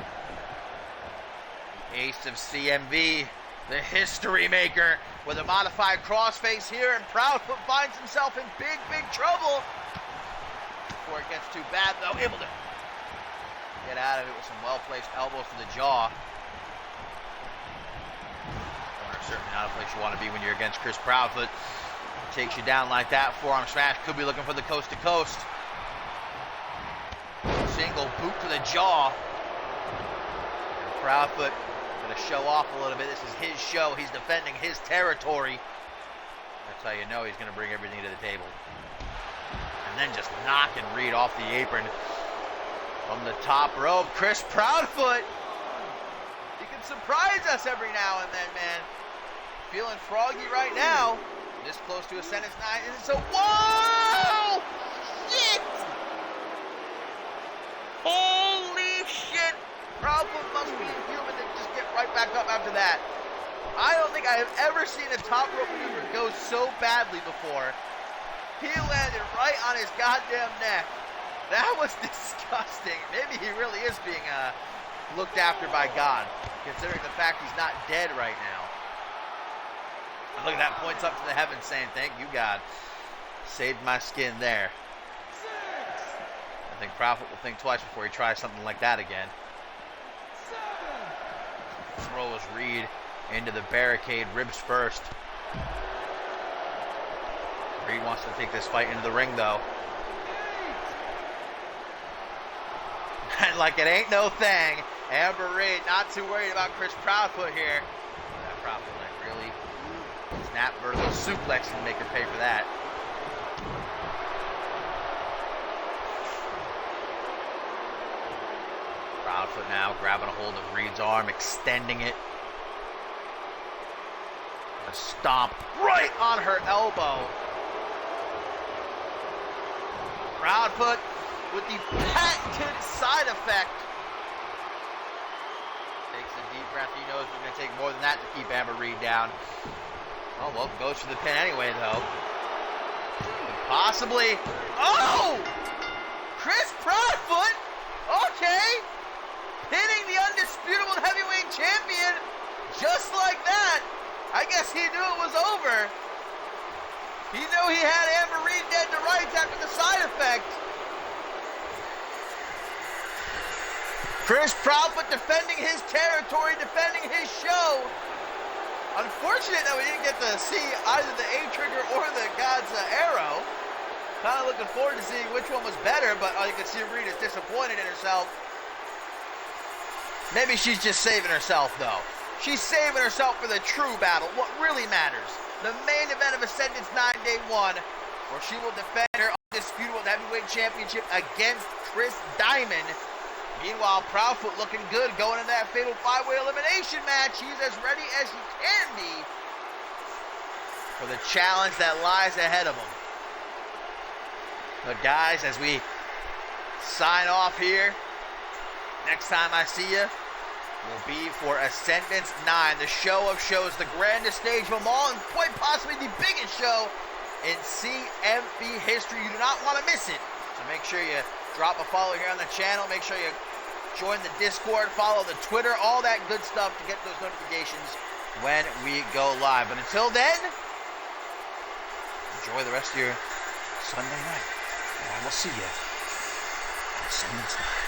Ace of CMV, the history maker, with a modified crossface here, and Proudfoot finds himself in big, big trouble. Before it gets too bad, though, able to get out of it with some well-placed elbows to the jaw. Corner certainly not a place you want to be when you're against Chris Proudfoot. Takes you down like that, forearm smash, could be looking for the coast-to-coast. Single boot to the jaw. And Proudfoot to show off a little bit. This is his show. He's defending his territory. That's how you know he's going to bring everything to the table. And then just knocking Reed off the apron from the top rope. Chris Proudfoot. He can surprise us every now and then, man. feeling froggy right now. This close to a sentence 9. And it's a whoa! Shit! Holy shit! Proudfoot must be human to just get right back up after that. I don't think I have ever seen a top rope maneuver go so badly before. He landed right on his goddamn neck. That was disgusting. Maybe he really is being looked after by God, considering the fact he's not dead right now. And look at that, points up to the heavens saying, thank you, God. Saved my skin there. I think Proudfoot will think twice before he tries something like that again. Throws Reed into the barricade, ribs first. Reed wants to take this fight into the ring, though. And like it ain't no thing, Amber Reed not too worried about Chris Proudfoot here. That Proudfoot like really snap vertical suplex and make her pay for that. Proudfoot now grabbing a hold of Reed's arm, extending it. A stomp right on her elbow. Proudfoot with the patented side effect. Takes a deep breath. He knows we're going to take more than that to keep Amber Reed down. Oh, well, goes for the pin anyway, though. Possibly. Oh! Chris Proudfoot? Okay. Pinning the undisputable heavyweight champion just like that. I guess he knew it was over. He knew he had Amber Reed dead to rights after the side effect. Chris Proudfoot defending his territory, defending his show. Unfortunate that we didn't get to see either the A-Trigger or the God's Arrow. Kind of looking forward to seeing which one was better, but you can see Reed is disappointed in herself. Maybe she's just saving herself, though. She's saving herself for the true battle, what really matters. The main event of Ascendance 9 Day 1, where she will defend her undisputable heavyweight championship against Chris Diamond. Meanwhile, Proudfoot looking good going into that fatal 5-way elimination match. He's as ready as he can be for the challenge that lies ahead of him. But guys, as we sign off here, next time I see you will be for Ascendance 9, the show of shows, the grandest stage of them all, and quite possibly the biggest show in CMV history. You do not want to miss it. So make sure you drop a follow here on the channel. Make sure you join the Discord, follow the Twitter, all that good stuff to get those notifications when we go live. But until then, enjoy the rest of your Sunday night. And I will see you at Ascendance 9.